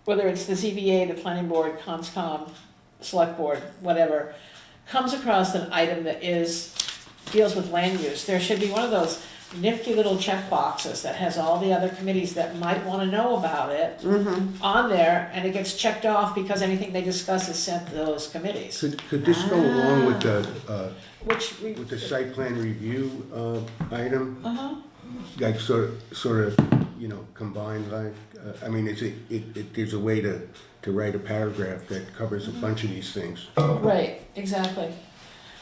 A: whether it's the ZBA, the planning board, CONSCOM, select board, whatever, comes across an item that is deals with land use, there should be one of those nifty little check boxes that has all the other committees that might wanna know about it
C: Mm-hmm.
A: on there, and it gets checked off because anything they discuss is sent to those committees.
D: Could this go along with
A: Which we.
D: the site plan review item?
A: Uh-huh,
D: Like sort of, combined like, I mean, there's a way to write a paragraph that covers a bunch of these things.
A: right, exactly.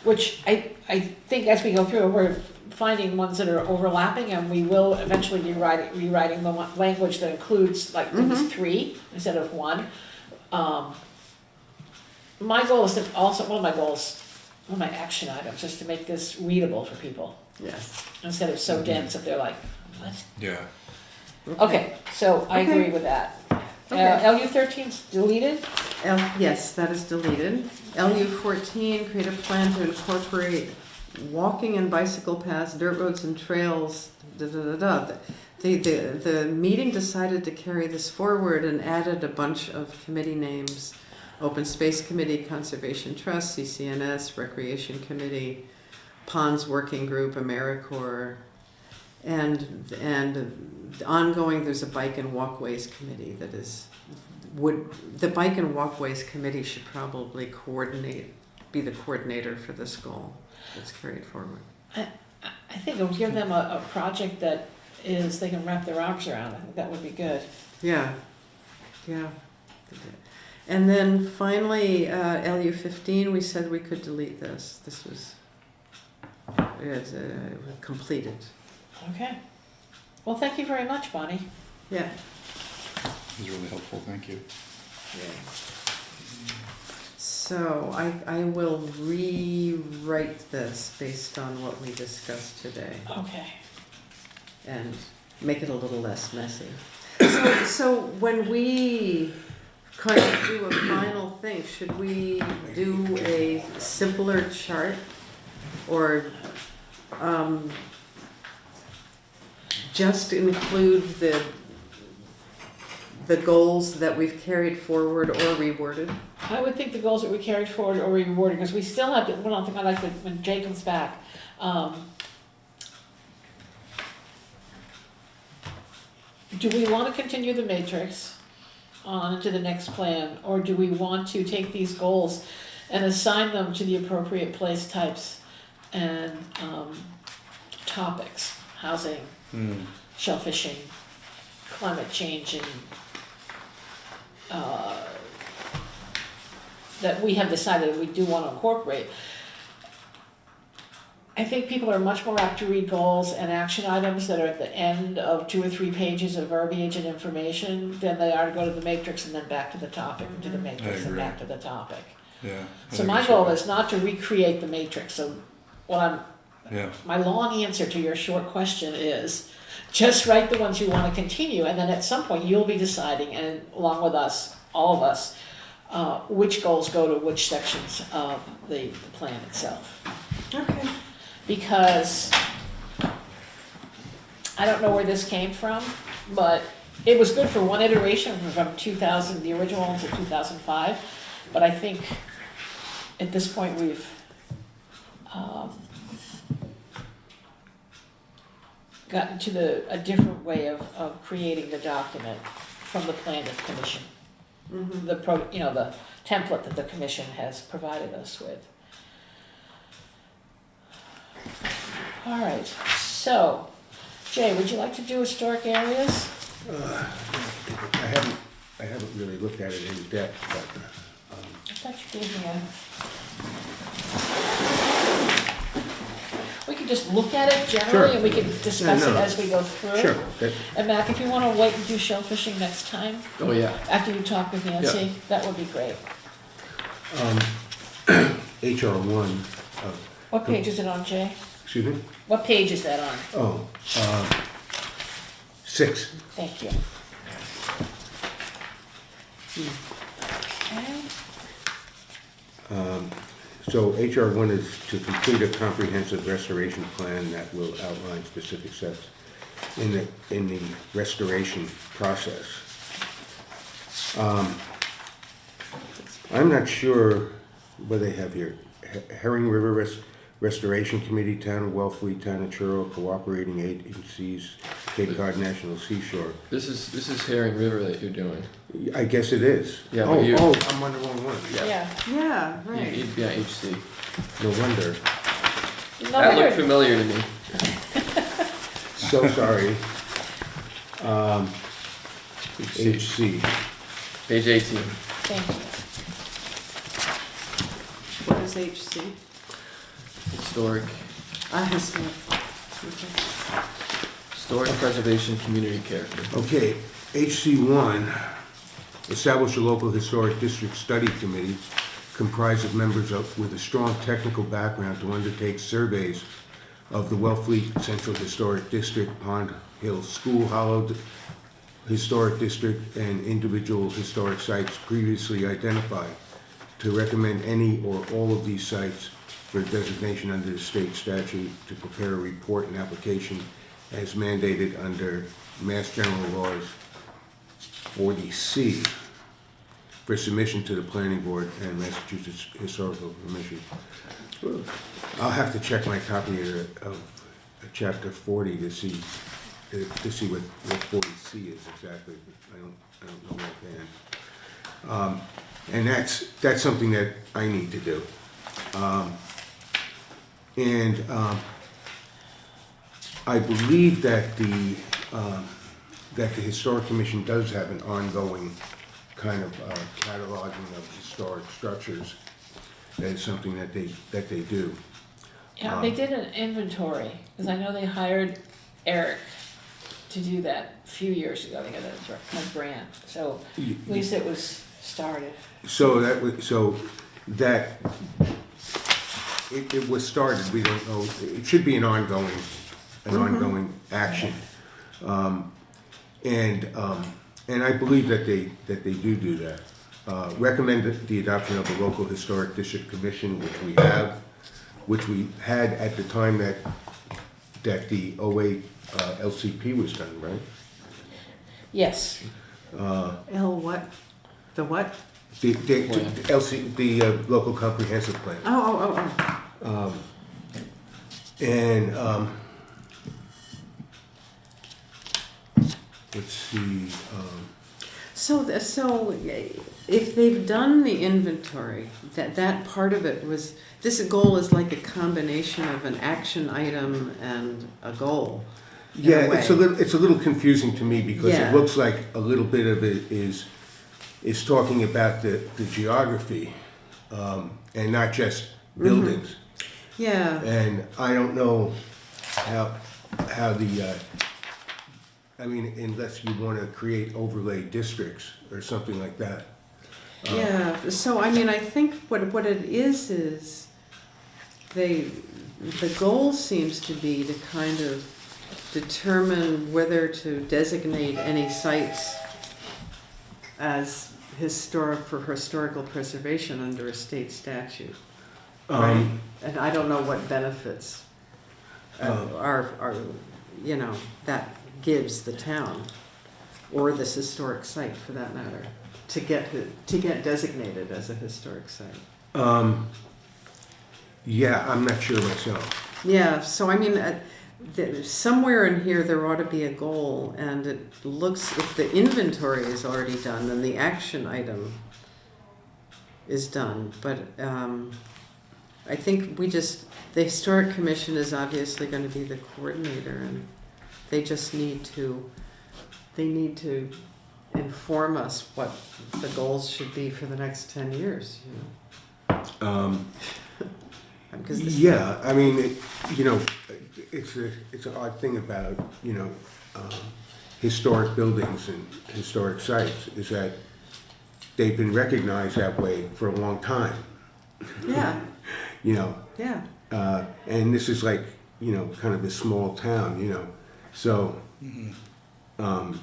A: Which I think as we go through, we're finding ones that are overlapping, and we will eventually be rewriting the language that includes like maybe 3 instead of 1. My goal is to also, one of my action items is to make this readable for people,
C: Yes.
A: instead of so dense that they're like, what?
B: Yeah.
A: Okay, so I
C: Okay.
A: agree with that.
C: Okay.
A: LU 13's deleted?
C: Yes, that is deleted. LU 14, create a plan to incorporate walking and bicycle paths, dirt roads and trails, da. The meeting decided to carry this forward and added a bunch of committee names. Open Space Committee, Conservation Trust, CCNS, Recreation Committee, Ponds Working Group, AmeriCorps, and ongoing, there's a Bike and Walkways Committee that the Bike and Walkways Committee should probably be the coordinator for this goal that's carried forward.
A: I think it'll give them a project that they can wrap their arms around. I think that would be good.
C: Yeah. And then finally, LU 15, we said we could delete this. This was completed.
A: Okay. Well, thank you very much, Bonnie.
C: Yeah.
B: It was really helpful, thank you.
C: So I will rewrite this based on what we discussed today
A: Okay.
C: and make it a little less messy. So when we kind of do a final thing, should we do a simpler chart or just include the goals that we've carried forward or reworded?
A: I would think the goals that we carried forward are rewarded, because we still have to, one thing I like to, when Jay comes back, do we want to continue the matrix on to the next plan, or do we want to take these goals and assign them to the appropriate place types and topics, housing, shellfishing, climate change, and that we have decided we do want to incorporate. I think people are much more apt to read goals and action items that are at the end of 2 or 3 pages of verbiage and information than they are to go to the matrix and then back to the topic, and to the matrix and
B: agree.
A: back to the topic.
B: Yeah. I
A: So
B: think
A: my
B: we
A: goal
B: should-
A: is not to recreate the matrix. So
B: Yeah,
A: my long answer to your short question is just write the ones you want to continue, and then at some point you'll be deciding, and along with us, all of us, which goals go to which sections of the plan itself.
C: Okay.
A: Because I don't know where this came from, but it was good for one iteration from 2000, the original one, to 2005. But I think at this point we've gotten to a different way of creating the document from the plan of the commission.
C: Mm-hmm.
A: The template that the commission has provided us with. All right, so, Jay, would you like to do historic areas?
D: I haven't really looked at it in depth, but,
A: I thought you gave me we could just look at it generally,
D: Sure.
A: and we could discuss
D: Yeah,
A: it
D: no.
A: as we go through.
D: sure, that,
A: And Mac, if you want to wait and do shellfishing next time,
F: Oh, yeah.
A: after you talk with Nancy, that would be great.
D: HR one,
A: What page is it on, Jay?
D: excuse me?
A: What page is that on?
D: Oh, 6.
A: Thank you. Okay.
D: So HR one is to complete a comprehensive restoration plan that will outline specific steps in the restoration process. I'm not sure what they have here. Herring River Restoration Committee, Town of Wellfleet, Town of Truro, Cooperating Agencies, Cape Cod National Seashore.
F: This is Herring River that you're doing.
D: I guess it is.
F: Yeah,
D: Oh,
F: but you-
D: I'm on the wrong one.
A: Yeah.
C: Yeah, right.
F: Yeah, HC.
D: No wonder.
A: No
F: That looked
A: wonder,
F: familiar to me.
D: So sorry. HC.
F: Page 18.
A: thank you.
C: What is HC?
F: Historic Historic Preservation Community Character.
D: Okay, HC1, establish a local historic district study committee comprised of members with a strong technical background to undertake surveys of the Wellfleet Central Historic District, Pond Hill School Hollow Historic District, and individual historic sites previously identified, to recommend any or all of these sites for designation under the state statute, to prepare a report and application as mandated under Mass General Laws 40C for submission to the Planning Board and Massachusetts Historical Commission. I'll have to check my copy of Chapter 40 to see what 40C is exactly. I don't know offhand. And that's something that I need to do. I believe that the Historic Commission does have an ongoing kind of cataloging of historic structures. That is something that they do.
A: Yeah, they did an inventory, because I know they hired Eric to do that a few years ago. They got a grant, so at least it was started.
D: So it was started. We don't know. It should be an ongoing action. And I believe that they do that. Recommend the adoption of a local historic district commission, which we had at the time that the 08 LCP was done, right?
A: Yes,
C: What? The what?
D: The local comprehensive plan.
C: Oh.
D: And let's see.
C: So if they've done the inventory, that part of it was, this goal is like a combination of an action item and a goal. in a
D: Yeah,
C: way.
D: it's a little confusing to me because
C: Yeah.
D: it looks like a little bit of it is talking about the geography and not just buildings.
C: Yeah,
D: And I don't know how the I mean, unless you want to create overlay districts or something like that.
C: yeah, so I mean, I think what it is the goal seems to be to kind of determine whether to designate any sites as historical preservation under a state statute. Right? And I don't know what benefits are that gives the town, or this historic site for that matter, to get designated as a historic site.
D: Yeah, I'm not sure myself.
C: Yeah, so I mean, somewhere in here there ought to be a goal, and it looks, if the inventory is already done, then the action item is done. But I think the Historic Commission is obviously going to be the coordinator, and they just need to inform us what the goals should be for the next 10 years, Because
D: Yeah, I mean, it's an odd thing about historic buildings and historic sites is that they've been recognized that way for a long time.
C: Yeah, yeah.
D: And this is like kind of a small town, so I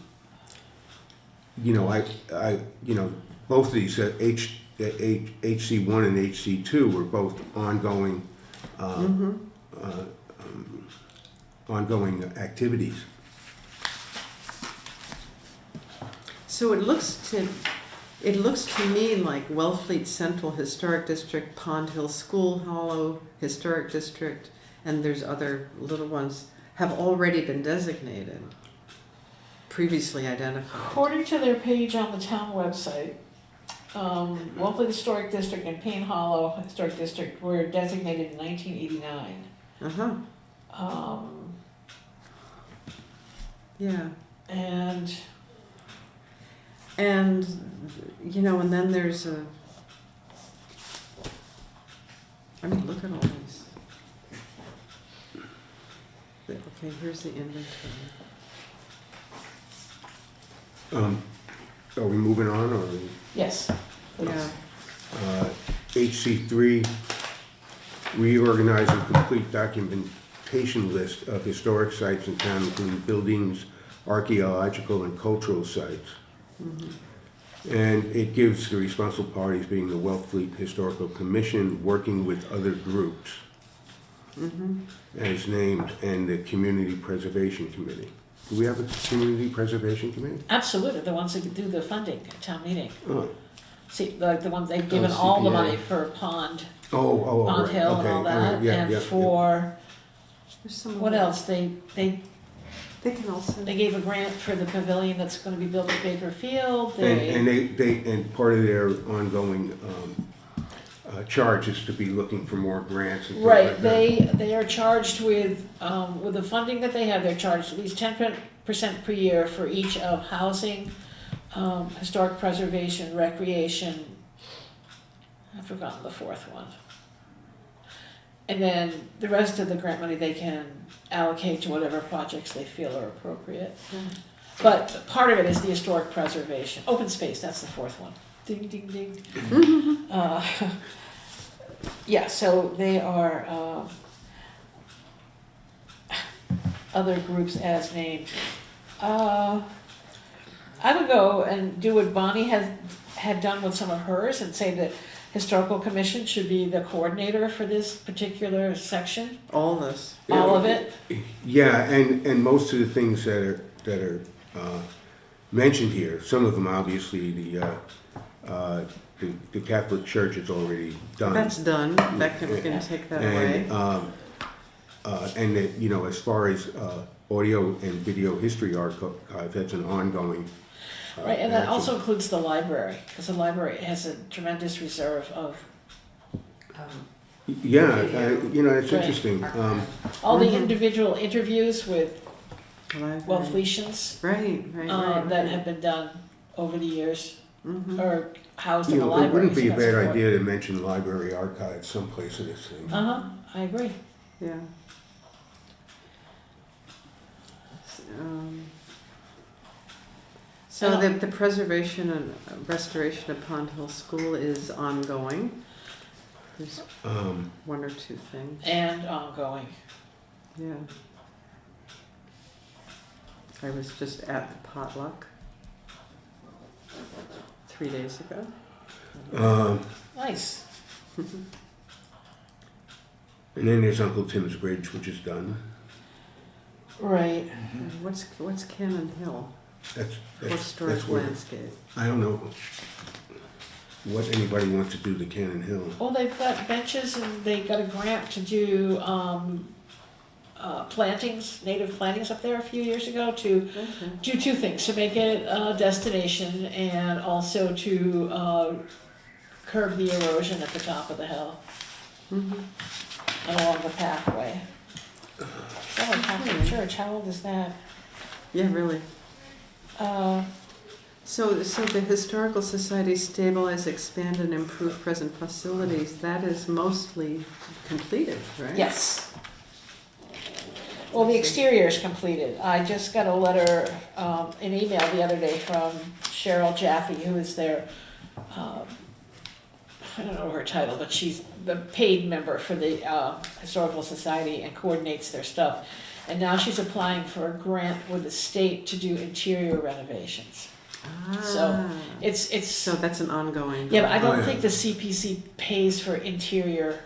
D: both of these HC1 and HC2 were both ongoing ongoing activities.
C: So it looks It looks to me like Wellfleet Central Historic District, Pond Hill School Hollow Historic District, and there's other little ones, have already been designated, previously identified.
A: According to their page on the town website, Wellfleet Historic District and Payne Hollow Historic District were designated in 1989.
C: Uh-huh, yeah.
A: And
C: And, you know, and then there's I mean, look at all these. Okay, here's the inventory.
D: Are we moving on, or?
A: yes,
C: Yeah,
D: HC3, reorganize and complete documentation list of historic sites in town, including buildings, archaeological and cultural sites. And it gives the responsible parties, being the Wellfleet Historical Commission, working with other groups as named, and the Community Preservation Committee. Do we have a Community Preservation Committee?
A: absolutely, the ones that do the funding at town meeting.
D: Oh,
A: See, like the ones they've given
D: Oh,
A: all the
D: CPA.
A: money for Pond
D: right,
A: Hill and
D: okay,
A: all
D: all
A: that,
D: right, yeah,
A: and
D: yeah,
A: for,
C: there's some of
A: what
C: them.
A: else, they
C: They can also,
A: gave a grant for the pavilion that's gonna be built at Baker Field,
D: yeah. And and part of their ongoing charge is to be looking for more grants and things
A: right,
D: like that.
A: they are charged with the funding that they have, they're charged at least 10% per year for each of housing, historic preservation, recreation, I've forgotten the fourth one. And then the rest of the grant money they can allocate to whatever projects they feel are appropriate. But part of it is the historic preservation, open space, that's the fourth one. Ding, ding, ding. Yeah, so they are, other groups as named. I would go and do what Bonnie had done with some of hers and say that Historical Commission should be the coordinator for this particular section,
C: all this.
A: all of it.
D: Yeah, and most of the things that are mentioned here, some of them obviously the Catholic Church has already done.
C: That's done, that can, we can take that away.
D: And that, you know, as far as audio and video history archive, that's an ongoing.
A: Right, and that
D: action.
A: also includes the library, because the library has a tremendous reserve of
D: Yeah, you know, it's
A: Right.
D: interesting.
A: all the individual interviews with
C: Library.
A: Wellfletians
C: Right.
A: that have been done over the years,
C: Mhm.
A: or housed
D: You
A: in the
D: know, it
A: library.
D: wouldn't be a bad idea to mention library archives someplace in this thing.
A: Uh-huh, I agree.
C: Yeah. Um, So the preservation and restoration of Pond Hill School is ongoing. There's one or two things,
A: And ongoing.
C: yeah. I was just at the potluck 3 days ago.
A: Nice.
D: And then there's Uncle Tim's Bridge, which is done.
A: Right.
C: What's Cannon Hill?
D: That's
C: Historic
D: where,
C: landscape.
D: I don't know what anybody wants to do to Cannon Hill.
A: Well, they've got benches and they got a grant to do plantings, native plantings up there a few years ago to
C: Okay.
A: do two things, to make it a destination and also to curb the erosion at the top of the hill
C: Mhm.
A: along the pathway. Oh, Catholic Church, how old is that?
C: Yeah, really. So the Historical Society stabilize, expand, and improve present facilities, that is mostly completed, right?
A: Yes. Well, the exterior is completed. I just got a letter, an email the other day from Cheryl Jaffe, who is their, I don't know her title, but she's the paid member for the Historical Society and coordinates their stuff. And now she's applying for a grant with the state to do interior renovations. So, It's,
C: So that's an ongoing.
A: yeah, but I
D: Oh,
A: don't
D: yeah.
A: think the CPC pays for interior.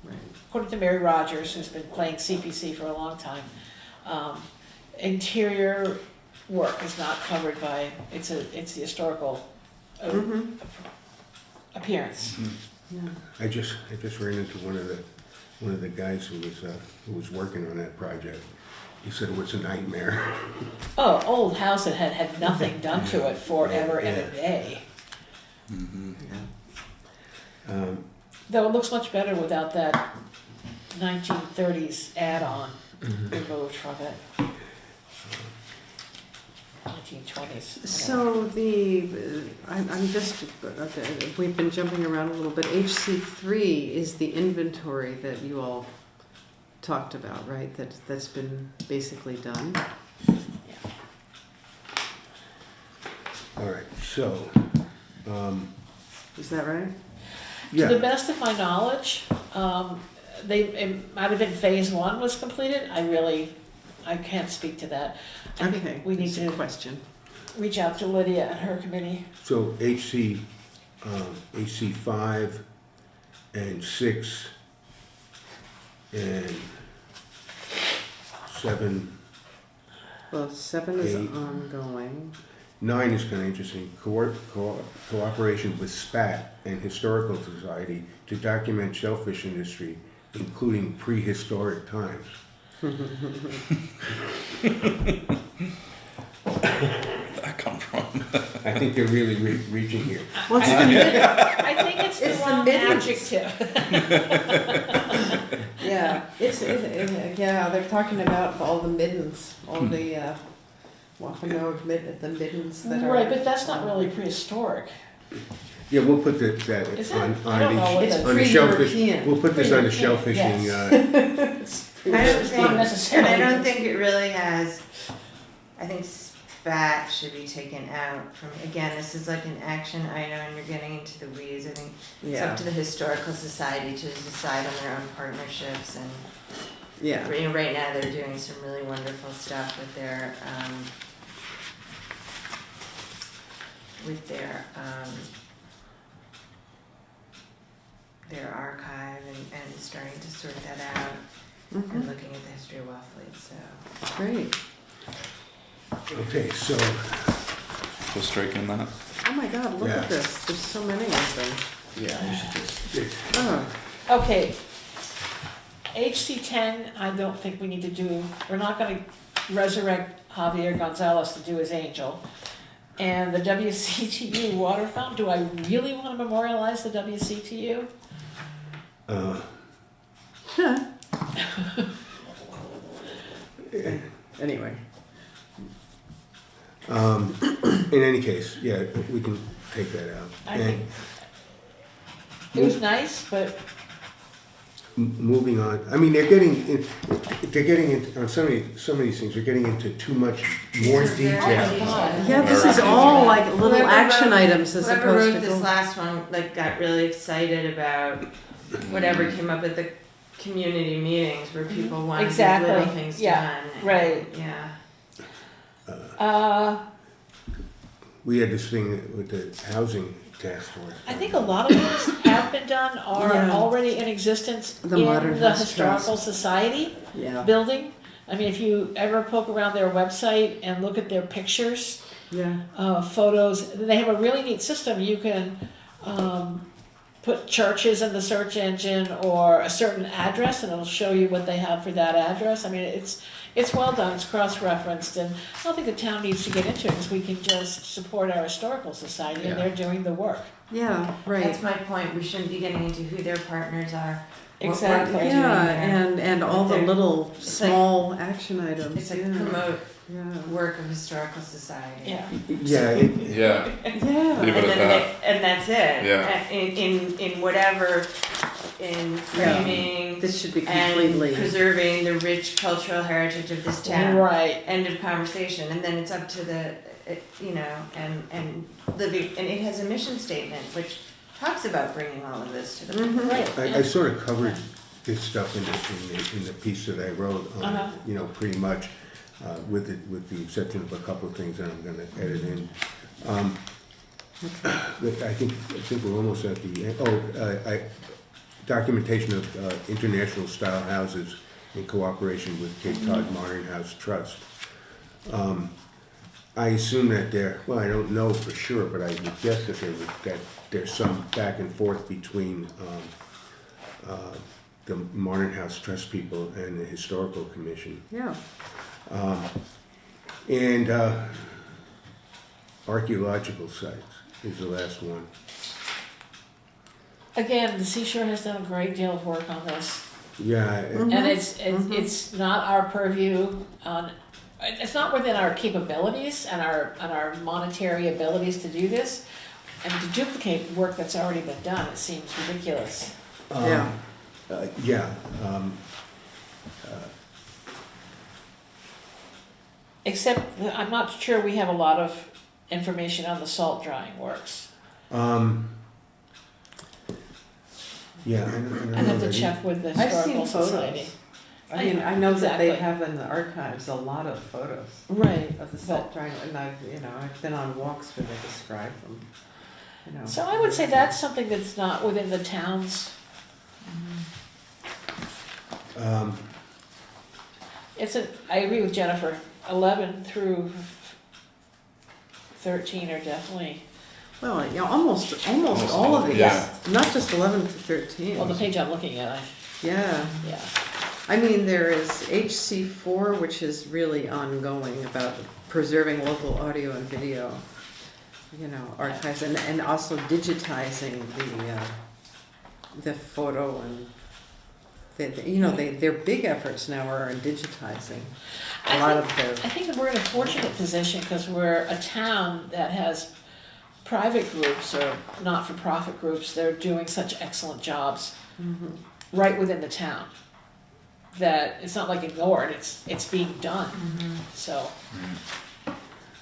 C: Right.
A: According to Mary Rogers, who's been playing CPC for a long time, interior work is not covered by, it's the historical
C: Mhm.
A: appearance.
C: Yeah.
D: I just ran into one of the guys who was working on that project. He said it was a nightmare.
A: Oh, old house that had nothing done to it forever and a day. Though it looks much better without that 1930s add-on removed from it. 1920s.
C: So I'm just, we've been jumping around a little bit. HC3 is the inventory that you all talked about, right? That's been basically done.
D: All right, so,
C: Is that right?
A: To the
D: yeah,
A: best of my knowledge, it might have been phase one was completed. I can't speak to that. I
C: Okay.
A: think we need
C: That's a
A: to
C: question.
A: reach out to Lydia and her committee.
D: so HC5 and 6 and 7,
C: Well, 7 is
D: 8.
C: ongoing.
D: 9 is kind of interesting. Cooperation with SPAT and Historical Society to document shellfish industry, including prehistoric times.
B: Where'd that come from?
D: I think they're really reaching here.
C: What's the
A: I think it's the
C: It's the
A: wrong
C: middens.
A: adjective.
C: Yeah, yeah, they're talking about all the middens, all the Wampanoag the middens that are.
A: Right, but that's not really prehistoric.
D: Yeah, we'll put that
A: Is it?
D: on
A: I don't know what
C: It's
A: the-
D: on the shellfish.
C: pre-European.
D: We'll put this on the
A: Pre-European,
D: shellfishing.
A: yes.
E: I don't
A: Not
E: think,
A: necessarily.
E: and I don't think it really has, I think spat should be taken out from, again, this is like an action item and you're getting into the weeds. I think it's
C: Yeah,
E: up to the historical society to decide on their own partnerships and,
C: yeah.
E: you know, right now they're doing some really wonderful stuff with their, their archive and starting to sort that out and
C: Mhm.
E: looking at the history of Wellfleet, so.
C: Great.
D: Okay, so,
B: So strike in that.
C: Oh my God, look
D: Yeah.
C: at this. There's so many of them.
F: Yeah, we should just,
C: Oh,
A: Okay. HC10, I don't think we need to do, we're not gonna resurrect Javier Gonzalez to do his angel. And the WCTU water fountain, do I really wanna memorialize the WCTU?
C: anyway.
D: in any case, yeah, we can take that out.
A: I
D: And
A: think it was nice, but
D: moving on, I mean, they're getting into, on some of these things, they're getting into too much more
E: These are very
A: oh my
D: detail.
A: God.
C: Yeah, this is all like little
E: Whoever
C: action
E: wrote-
C: items as
E: Whoever
C: opposed
E: wrote
C: to.
E: this last one, like, got really excited about whatever came up at the community meetings where people wanted these
A: Exactly,
E: little things
A: yeah,
E: done. and-
A: right.
E: Yeah.
D: We had this thing with the housing task force.
A: I think a lot of things have been done, are
C: Yeah.
A: already in existence
C: The
A: in
C: Modern
A: the
C: House
A: Historical Society
C: Yeah,
A: building. I mean, if you ever poke around their website and look at their pictures,
C: yeah.
A: photos, they have a really neat system. You can put churches in the search engine or a certain address, and it'll show you what they have for that address. I mean, it's well done, it's cross-referenced, and I don't think the town needs to get into it, because we can just support our historical society, and
F: Yeah.
A: they're doing the work.
C: Yeah, right.
E: That's my point, we shouldn't be getting into who their partners are. what work
A: Exactly.
E: they're doing
C: Yeah,
E: there.
C: and all the
E: They're-
C: little
E: like-
C: small action items.
E: It's like
C: yeah.
E: promote
C: Yeah.
E: work of historical society.
A: Yeah.
D: Yeah,
B: Yeah.
C: Yeah.
B: Leave it
E: And
B: at
E: then
B: that.
E: and that's it.
B: Yeah.
E: In whatever, in framing
C: This should be
E: and
C: completely.
E: preserving the rich cultural heritage of this town.
A: Right.
E: End of conversation, and then it's up to the, you know, and living, and it has a mission statement which talks about bringing all of this to the.
C: Mhm.
A: Right.
D: I sort of covered this stuff in the piece that I wrote on,
A: Uh-huh.
D: you know, pretty much, with the exception of a couple of things that I'm gonna edit in. But I think we're almost at the end. Documentation of international style houses in cooperation with Cape Cod Modern House Trust. I assume that I don't know for sure, but I would guess that there's some back and forth between the Modern House Trust people and the Historical Commission.
C: Yeah.
D: And archaeological sites is the last one.
A: Again, the Seashore has done a great deal of work on this.
D: Yeah,
A: And it's not our purview on, it's not within our capabilities and our monetary abilities to do this. And to duplicate work that's already been done, it seems ridiculous.
C: Yeah.
D: Yeah.
A: Except, I'm not sure we have a lot of information on the salt drying works.
D: Yeah, I don't know
A: I'd have to
D: that
A: check with the
C: I've seen
A: Historical Society.
C: photos. I mean, I know that they
A: Exactly.
C: have in the archives a lot of photos
A: Right.
C: of the salt drying, and I've been on walks where they describe them,
A: So I would say that's something that's not within the town's, I agree with Jennifer, 11 through 13 are definitely,
C: Well, yeah, almost all of these,
B: yeah.
C: not just 11 to 13.
A: well, the page I'm looking at,
C: Yeah,
A: yeah.
C: I mean, there is HC4, which is really ongoing about preserving local audio and video, archives, and also digitizing the photo and their big efforts now are in digitizing a lot of their.
A: I think that we're in a fortunate position because we're a town that has private groups or not-for-profit groups that are doing such excellent jobs right within the town. That it's not like ignored, it's being done, so.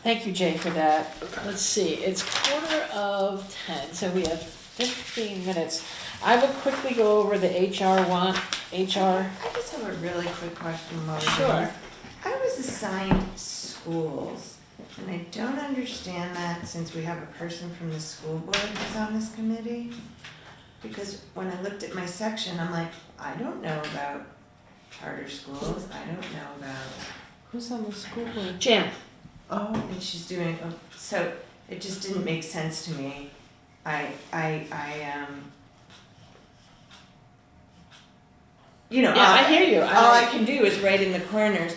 A: Thank you, Jay, for that. Let's see, it's 9:45, so we have 15 minutes. I will quickly go over the HR.
E: I just have a really quick question, Lois.
A: Sure.
E: I was assigned schools, and I don't understand that since we have a person from the school board who's on this committee. Because when I looked at my section, I'm like, I don't know about charter schools, I don't know about,
C: Who's on the school board?
A: Jan,
E: and she's doing, so it just didn't make sense to me.
A: yeah, I hear you.
E: All I can do is write in the corners,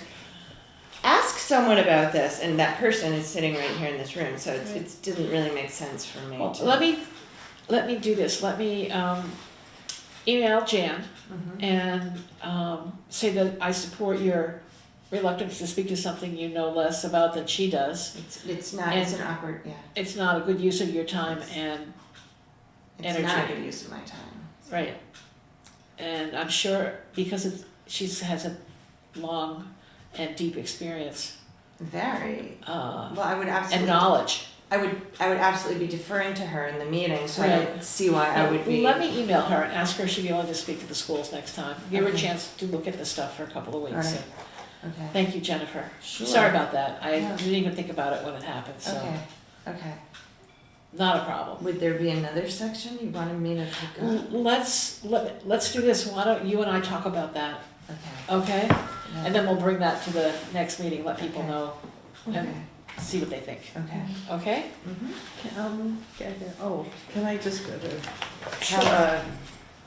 E: ask someone about this, and that person is sitting right here in this room, so it didn't really make sense for me
A: Well,
E: to.
A: let me do this. Let me email Jan and say that I support your reluctance to speak to something you know less about than she does.
E: It's not, it's an awkward, yeah.
A: It's not a good use of your time and
E: It's not a
A: energy.
E: good use of my time.
A: right. And I'm sure because she has a long and deep experience
E: Very. Well, I would
A: and
E: absolutely.
A: knowledge.
E: I would absolutely be deferring to her in the meeting, so I
A: Right.
E: don't see why I would be.
A: Let me email her and ask her if she'd be willing to speak to the schools next time. Give her a
E: Okay.
A: chance to look at the stuff for a couple of weeks.
E: Alright. Okay.
A: Thank you, Jennifer.
E: Sure.
A: Sorry about that. I
E: Yeah.
A: didn't even think about it when it happened, so
E: Okay.
A: not a problem.
E: Would there be another section you wanted me to pick up?
A: Let's do this. Why don't you and I talk about that,
E: Okay.
A: okay?
E: Yeah.
A: And then we'll bring that to the next meeting, let people
E: Okay.
A: know
E: Okay.
A: and see what they think.
E: Okay.
A: Okay?
C: Can I just
A: Sure.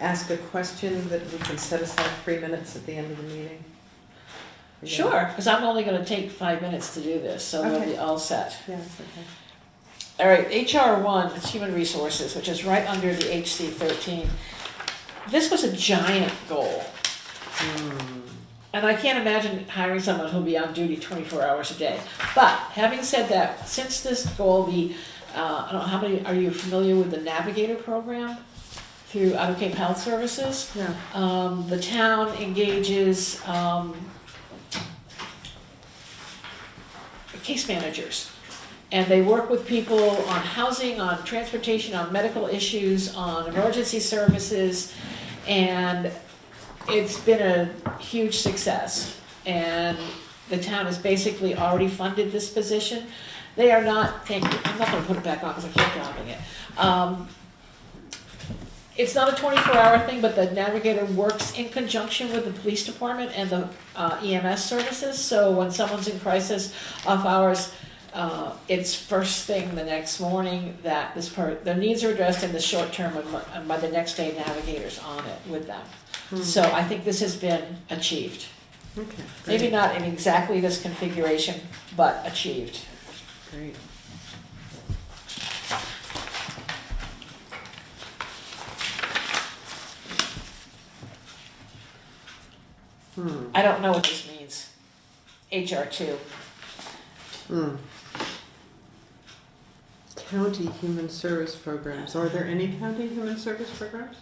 C: ask a question that we can set aside 3 minutes at the end of the meeting?
A: Sure, because I'm only gonna take 5 minutes to do this, so we'll
C: Okay.
A: be all set.
C: Yeah, okay.
A: All right, HR1, it's Human Resources, which is right under the HC 13. This was a giant goal. And I can't imagine hiring someone who'll be on duty 24 hours a day. But having said that, since this goal, I don't know, how many, are you familiar with the Navigator program through Otter Cape Health Services?
C: Yeah.
A: The town engages case managers. And they work with people on housing, on transportation, on medical issues, on emergency services, and it's been a huge success. And the town has basically already funded this position. They are not, thank you, I'm not gonna put it back on because I keep dropping it. It's not a 24-hour thing, but the Navigator works in conjunction with the police department and the EMS services. So when someone's in crisis, off hours, it's first thing the next morning that their needs are addressed in the short term, and by the next day, navigators on it with them. So I think this has been achieved.
C: Okay,
A: Maybe
C: great,
A: not in exactly this configuration, but achieved.
C: great.
A: I don't know what this means. HR2.
C: Hmm. County human service programs. Are there any county human service programs?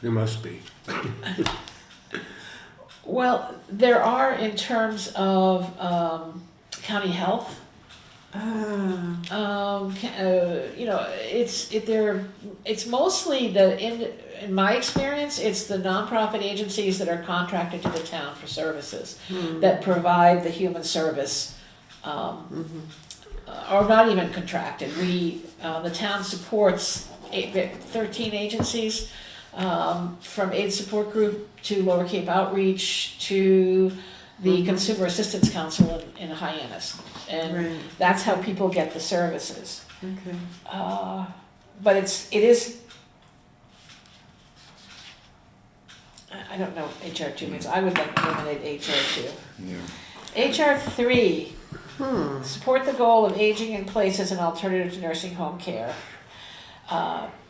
D: There must be.
A: Well, there are in terms of county health. It's mostly in my experience, it's the nonprofit agencies that are contracted to the town for services that provide the human service, or not even contracted. The town supports 13 agencies, from Aid Support Group to Lower Cape Outreach to the Consumer Assistance Council in Hyannis. And
C: Right.
A: that's how people get the services.
C: Okay.
A: But it is, I don't know what HR2 means. I would like to eliminate HR2.
B: Yeah.
A: HR3, support the goal of aging in place as an alternative to nursing home care.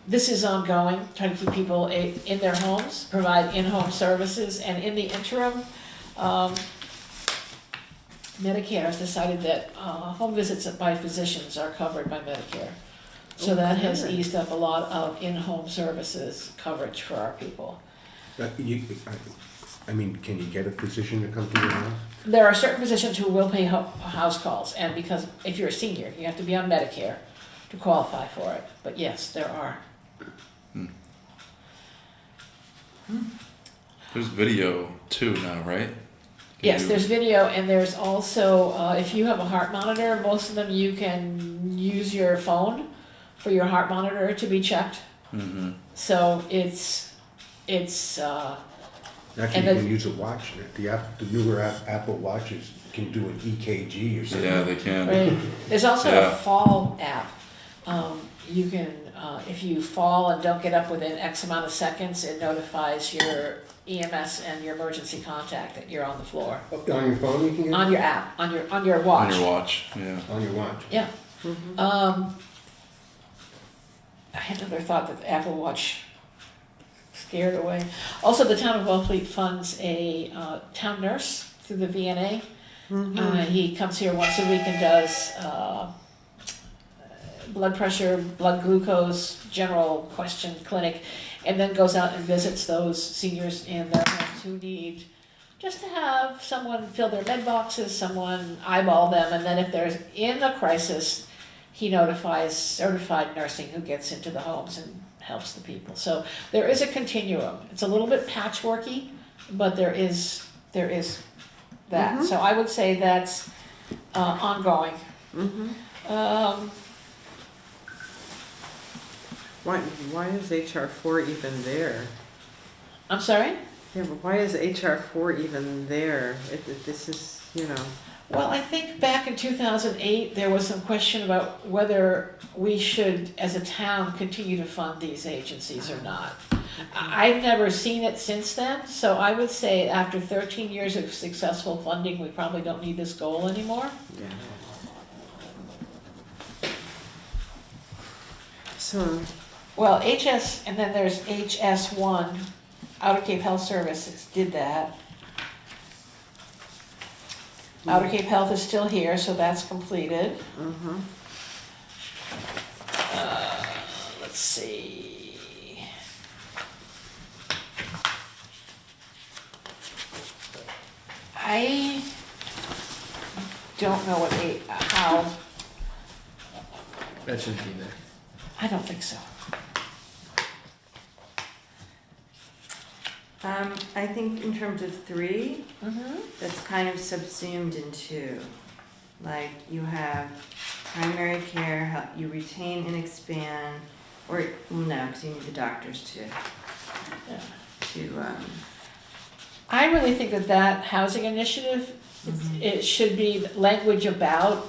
A: This is ongoing, trying to keep people in their homes, provide in-home services, and in the interim, Medicare has decided that home visits by physicians are covered by Medicare. So that has
C: Okay.
A: eased up a lot of in-home services coverage for our people.
D: I mean, can you get a physician to come to your house?
A: There are certain physicians who will pay house calls, and because if you're a senior, you have to be on Medicare to qualify for it. But yes, there are.
B: There's video too now, right?
A: Yes, there's video, and there's also, if you have a heart monitor, most of them you can use your phone for your heart monitor to be checked.
B: Mm-hmm.
A: So
D: Actually,
A: And
D: you
A: the-
D: can use a watch. The newer Apple watches can do an EKG or something.
B: Yeah, they can.
A: right. There's also
B: Yeah.
A: a fall app. You can, if you fall and don't get up within X amount of seconds, it notifies your EMS and your emergency contact that you're on the floor.
D: On your phone, you can get
A: On your app, on your watch.
B: On your watch, yeah.
D: on your watch.
A: Yeah. I had another thought that the Apple Watch scared away. Also, the town of Wellfleet funds a town nurse through the VNA. He comes here once a week and does blood pressure, blood glucose, general question clinic, and then goes out and visits those seniors in their homes who need just to have someone fill their med boxes, someone eyeball them, and then if there's in a crisis, he notifies certified nursing who gets into the homes and helps the people. So there is a continuum. It's a little bit patchworky, but there is that. So I would say that's ongoing.
C: Why is HR4 even there?
A: I'm sorry?
C: Yeah, but why is HR4 even there? If this is,
A: Well, I think back in 2008, there was some question about whether we should, as a town, continue to fund these agencies or not. I've never seen it since then, so I would say after 13 years of successful funding, we probably don't need this goal anymore.
C: yeah. So,
A: Well, HS, and then there's HS1, Outer Cape Health Services did that. Outer Cape Health is still here, so that's completed. Let's see. I don't know how,
F: That shouldn't be there.
A: I don't think so.
E: I think in terms of 3,
A: Mm-hmm.
E: that's kind of subsumed in 2. Like you have primary care, you retain and expand, or no, because you need the doctors to
A: I really think that housing initiative It should be language about,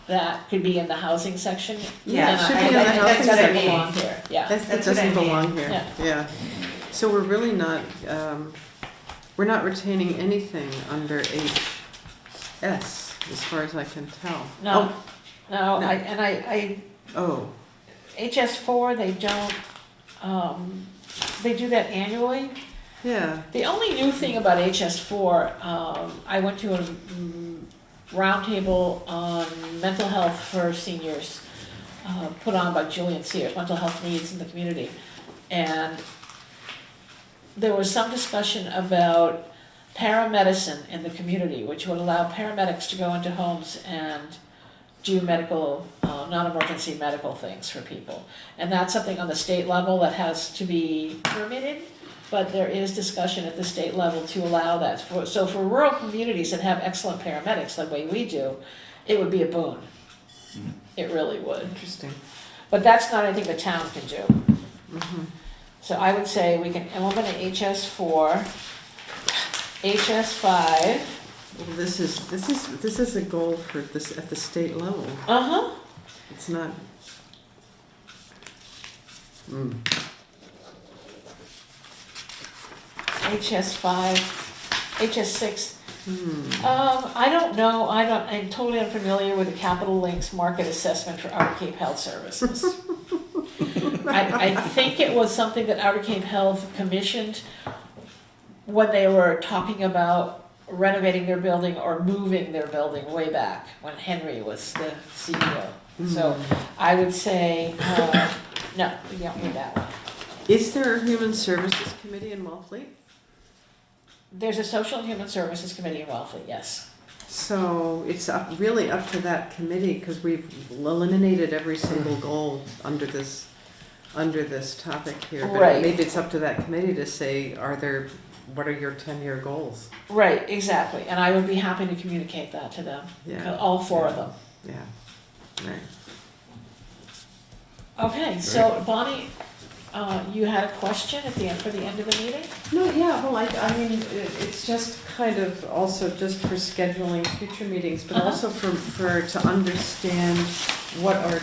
A: that could be in the housing section.
C: Yeah, it
A: And
C: should
A: I-
C: be in the
A: I think
C: housing
A: that doesn't
C: section.
A: belong here, yeah.
C: That
E: That's what I
C: doesn't
E: mean.
C: belong here,
A: Yeah.
C: yeah. So we're really not, we're not retaining anything under HS, as far as I can tell.
A: No, no,
C: No. Oh,
A: HS4, they don't, they do that annually.
C: yeah,
A: The only new thing about HS4, I went to a roundtable on mental health for seniors, put on by Julian Sears, mental health needs in the community. And there was some discussion about paramedicine in the community, which would allow paramedics to go into homes and do medical, non-emergency medical things for people. And that's something on the state level that has to be permitted, but there is discussion at the state level to allow that. So for rural communities that have excellent paramedics, the way we do, it would be a boon. It really would.
C: interesting.
A: But that's not anything the town can do.
C: Mhm.
A: So I would say we can implement HS4, HS5.
C: Well, this is a goal for this, at the state level.
A: Uh-huh.
C: It's not. Mm.
A: HS5, HS6.
C: Hmm.
A: I don't know, I'm totally unfamiliar with the Capital Links market assessment for Outer Cape Health Services. I think it was something that Outer Cape Health commissioned when they were talking about renovating their building or moving their building way back, when Henry was the CEO. So I would say, no, we don't need that one.
C: Is there a human services committee in Wellfleet?
A: There's a Social and Human Services Committee in Wellfleet, yes.
C: So it's really up to that committee, because we've eliminated every single goal under this topic here. But
A: Right.
C: maybe it's up to that committee to say, what are your 10-year goals?
A: Right, exactly, and I would be happy to communicate that to them,
C: Yeah.
A: all four of them.
C: Yeah, right.
A: Okay, so Bonnie, you had a question at the end, for the end of the meeting?
C: No, yeah, well, I mean, it's just kind of also just for scheduling future meetings, but
A: Uh-huh.
C: also to understand what our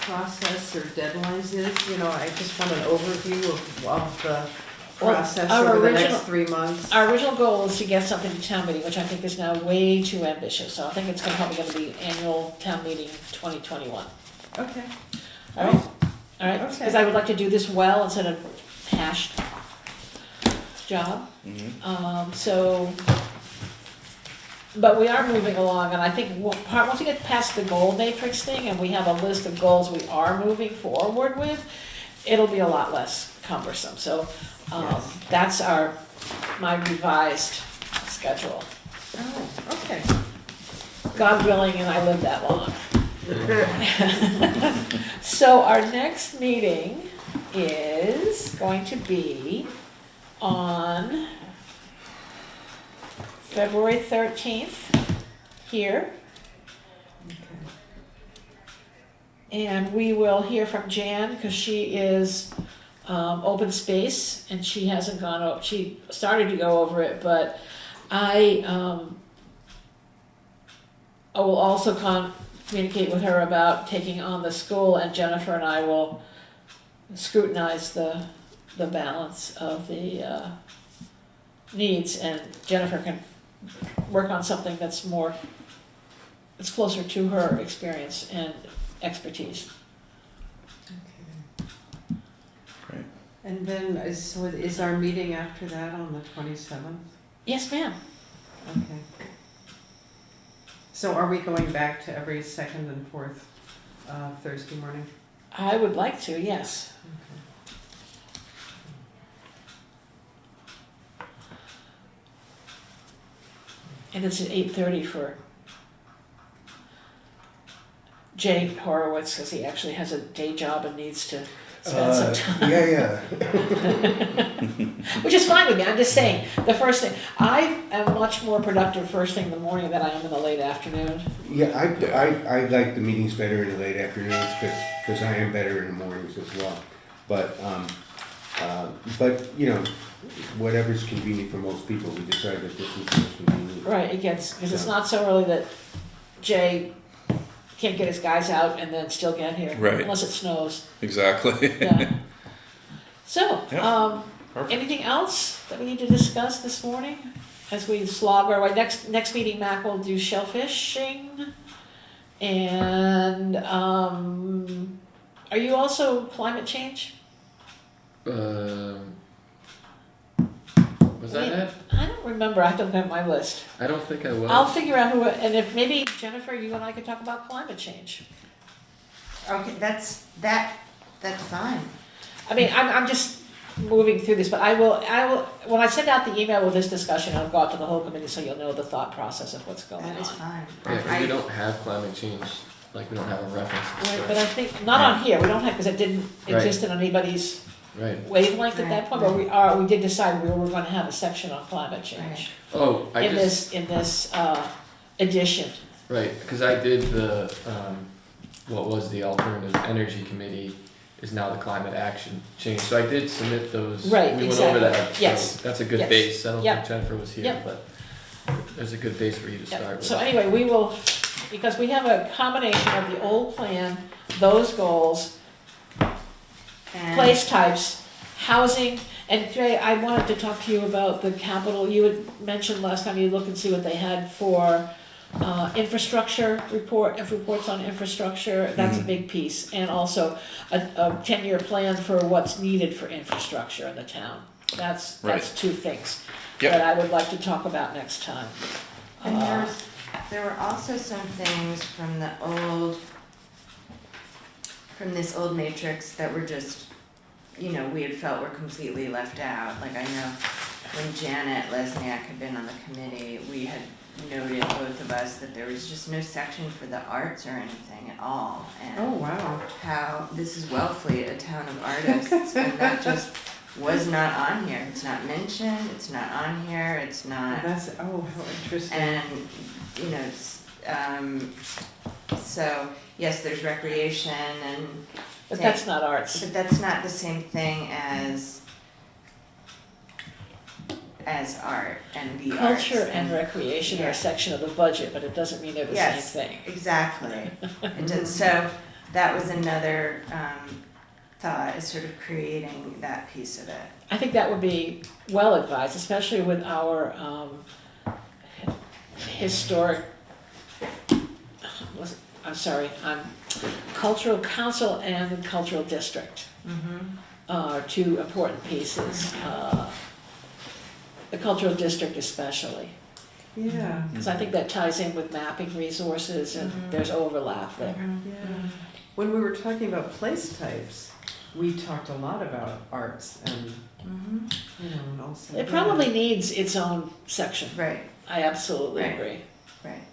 C: process or deadlines is. You know, I just want an overview of the
A: Well,
C: process
A: our
C: over the
A: original-
C: next 3 months.
A: Our original goal is to get something to town meeting, which I think is now way too ambitious, so I think it's probably gonna be annual town meeting 2021.
C: Okay.
A: All right, all right,
C: Okay.
A: because I would like to do this well instead of hashed job. So, but we are moving along, and I think once we get past the goal matrix thing, and we have a list of goals we are moving forward with, it'll be a lot less cumbersome, so,
C: Yes.
A: that's my revised schedule.
C: Oh, okay.
A: God willing, and I live that long. So our next meeting is going to be on February 13th here. And we will hear from Jan, because she is open space, and she hasn't gone, she started to go over it, but I will also communicate with her about taking on the school, and Jennifer and I will scrutinize the balance of the needs, and Jennifer can work on something that's closer to her experience and expertise.
B: Great.
C: And then, is our meeting after that on the 27th?
A: Yes, ma'am.
C: Okay. So are we going back to every second and fourth Thursday morning?
A: I would like to, yes. And it's at 8:30 for Jay Horowitz, because he actually has a day job and needs to spend some time.
D: Yeah.
A: Which is fine with me, I'm just saying, the first thing, I am much more productive first thing in the morning than I am in the late afternoon.
D: Yeah, I like the meetings better in the late afternoons, because I am better in the mornings as well. But, you know, whatever's convenient for most people, we decided that this was most convenient.
A: Right, it gets, because it's
D: Yeah.
A: not so early that Jay can't get his guys out and then still get here.
B: Right.
A: Unless it snows,
B: Exactly.
A: yeah. So,
B: Yeah. Perfect.
A: anything else that we need to discuss this morning? As we slog our way, next meeting, Mac will do shellfishing. And, are you also climate change?
F: Was that it?
A: I don't remember, I don't have my list.
F: I don't think I was.
A: I'll figure out who, and if maybe Jennifer, you and I could talk about climate change.
E: Okay, that's fine.
A: I mean, I'm just moving through this, but I will, when I send out the email with this discussion, I'll go out to the whole committee so you'll know the thought process of what's going
E: That is
A: on.
E: fine.
F: Yeah, 'cause we don't have climate change, like we don't have a reference to
A: Right,
F: stuff.
A: but I think, not on here, we don't have, because it didn't
F: Right.
A: exist in anybody's
F: Right.
A: wavelength at that point, but we did decide we were gonna have a section on climate change.
F: Oh, I
A: In
F: just,
A: this edition.
F: right, because I did the, what was the alternative energy committee is now the climate action change. So I did submit those.
A: Right,
F: We went over
A: exactly.
F: that. So
A: Yes.
F: that's a good
A: Yes.
F: base. I don't
A: Yep.
F: think Jennifer was here,
A: Yep.
F: but there's a good base for you to
A: Yeah,
F: start with.
A: so anyway, we will, because we have a combination of the old plan, those goals,
E: And
A: place types, housing, and Jay, I wanted to talk to you about the capital, you had mentioned last time you look and see what they had for infrastructure reports on infrastructure, that's a big piece, and also a 10-year plan for what's needed for infrastructure in the town. That's
B: Right.
A: two things
B: Yep.
A: that I would like to talk about next time.
E: And there were also some things from this old matrix that were just, we had felt were completely left out. Like I know when Janet Lesniak had been on the committee, we had noted, both of us, that there was just no section for the arts or anything at all. And
C: Oh, wow.
E: how this is Wellfleet, a town of artists, and that just was not on here. It's not mentioned, it's not on here, it's not.
C: That's, oh, how interesting.
E: And, so, yes, there's recreation
A: But that's not arts.
E: but that's not the same thing as art and the arts.
A: Culture and recreation are
E: Yeah.
A: a section of the budget, but it doesn't mean they're the
E: Yes.
A: same thing.
E: Exactly. So that was another thought, is sort of creating that piece of it.
A: I think that would be well advised, especially with our historic, cultural council and the cultural district are two important pieces. The cultural district especially,
C: Yeah,
A: because I think that ties in with mapping resources and there's overlap there.
C: yeah. When we were talking about place types, we talked a lot about arts and, and also.
A: It probably needs its own section.
E: Right,
A: I absolutely
E: Right.
A: agree.
E: right.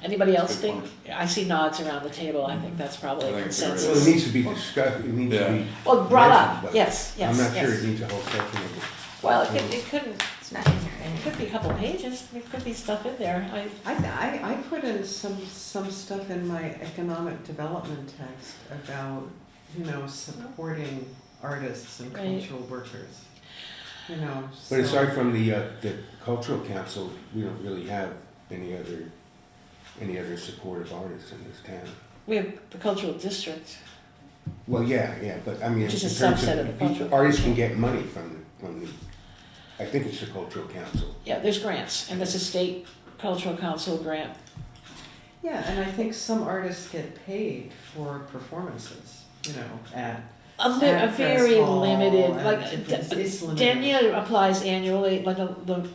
A: Anybody else
B: Good
A: think? I see nods around the table, I think that's probably a
B: I think it's a great
D: Well, it
A: consensus.
D: needs to be discussed, it needs to
B: Yeah.
D: be,
A: Well, brought
D: mentioned,
A: up,
D: but
A: yes, yes,
D: I'm not sure it
A: yes.
D: needs a whole section of it.
A: Well, it couldn't,
E: It's not in here
A: it
E: anyway.
A: could be a couple pages, there could be stuff in there,
C: I put in some stuff in my economic development text about, supporting artists and
A: Right.
C: cultural workers.
D: But aside from the cultural council, we don't really have any other supportive artists in this town.
A: we have the cultural district.
D: Well, yeah, but I mean, in
A: Which is
D: terms
A: a subset of the
D: people,
A: cultural
D: artists can
A: council.
D: get money from the, I think it's the cultural council.
A: Yeah, there's grants, and there's a state cultural council grant.
C: Yeah, and I think some artists get paid for performances, at.
A: A
C: At
A: very
C: Press Hall
A: limited,
C: and
A: like,
C: it's limited.
A: Dania applies annually, like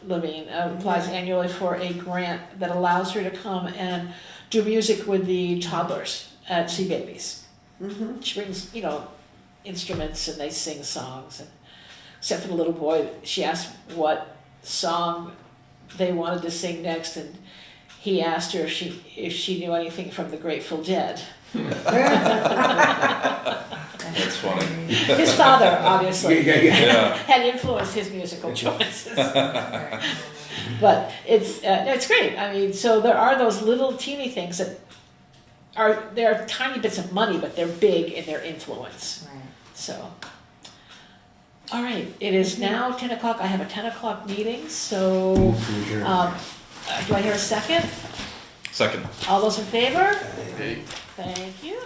A: Levine applies annually for a grant that allows her to come and do music with the toddlers at Sea Babies.
C: Mm-hmm.
A: She brings, instruments and they sing songs. And, except for the little boy, she asked what song they wanted to sing next, and he asked her if she knew anything from the Grateful Dead.
B: That's funny.
A: His father, obviously,
B: Yeah.
A: had influenced his musical choices. But it's great. I mean, so there are those little teeny things that they're tiny bits of money, but they're big in their influence.
E: Right.
A: So, All right, it is now 10 o'clock. I have a 10 o'clock meeting, so do I hear a second?
B: Second.
A: All those in favor?
F: Hey.
A: Thank you.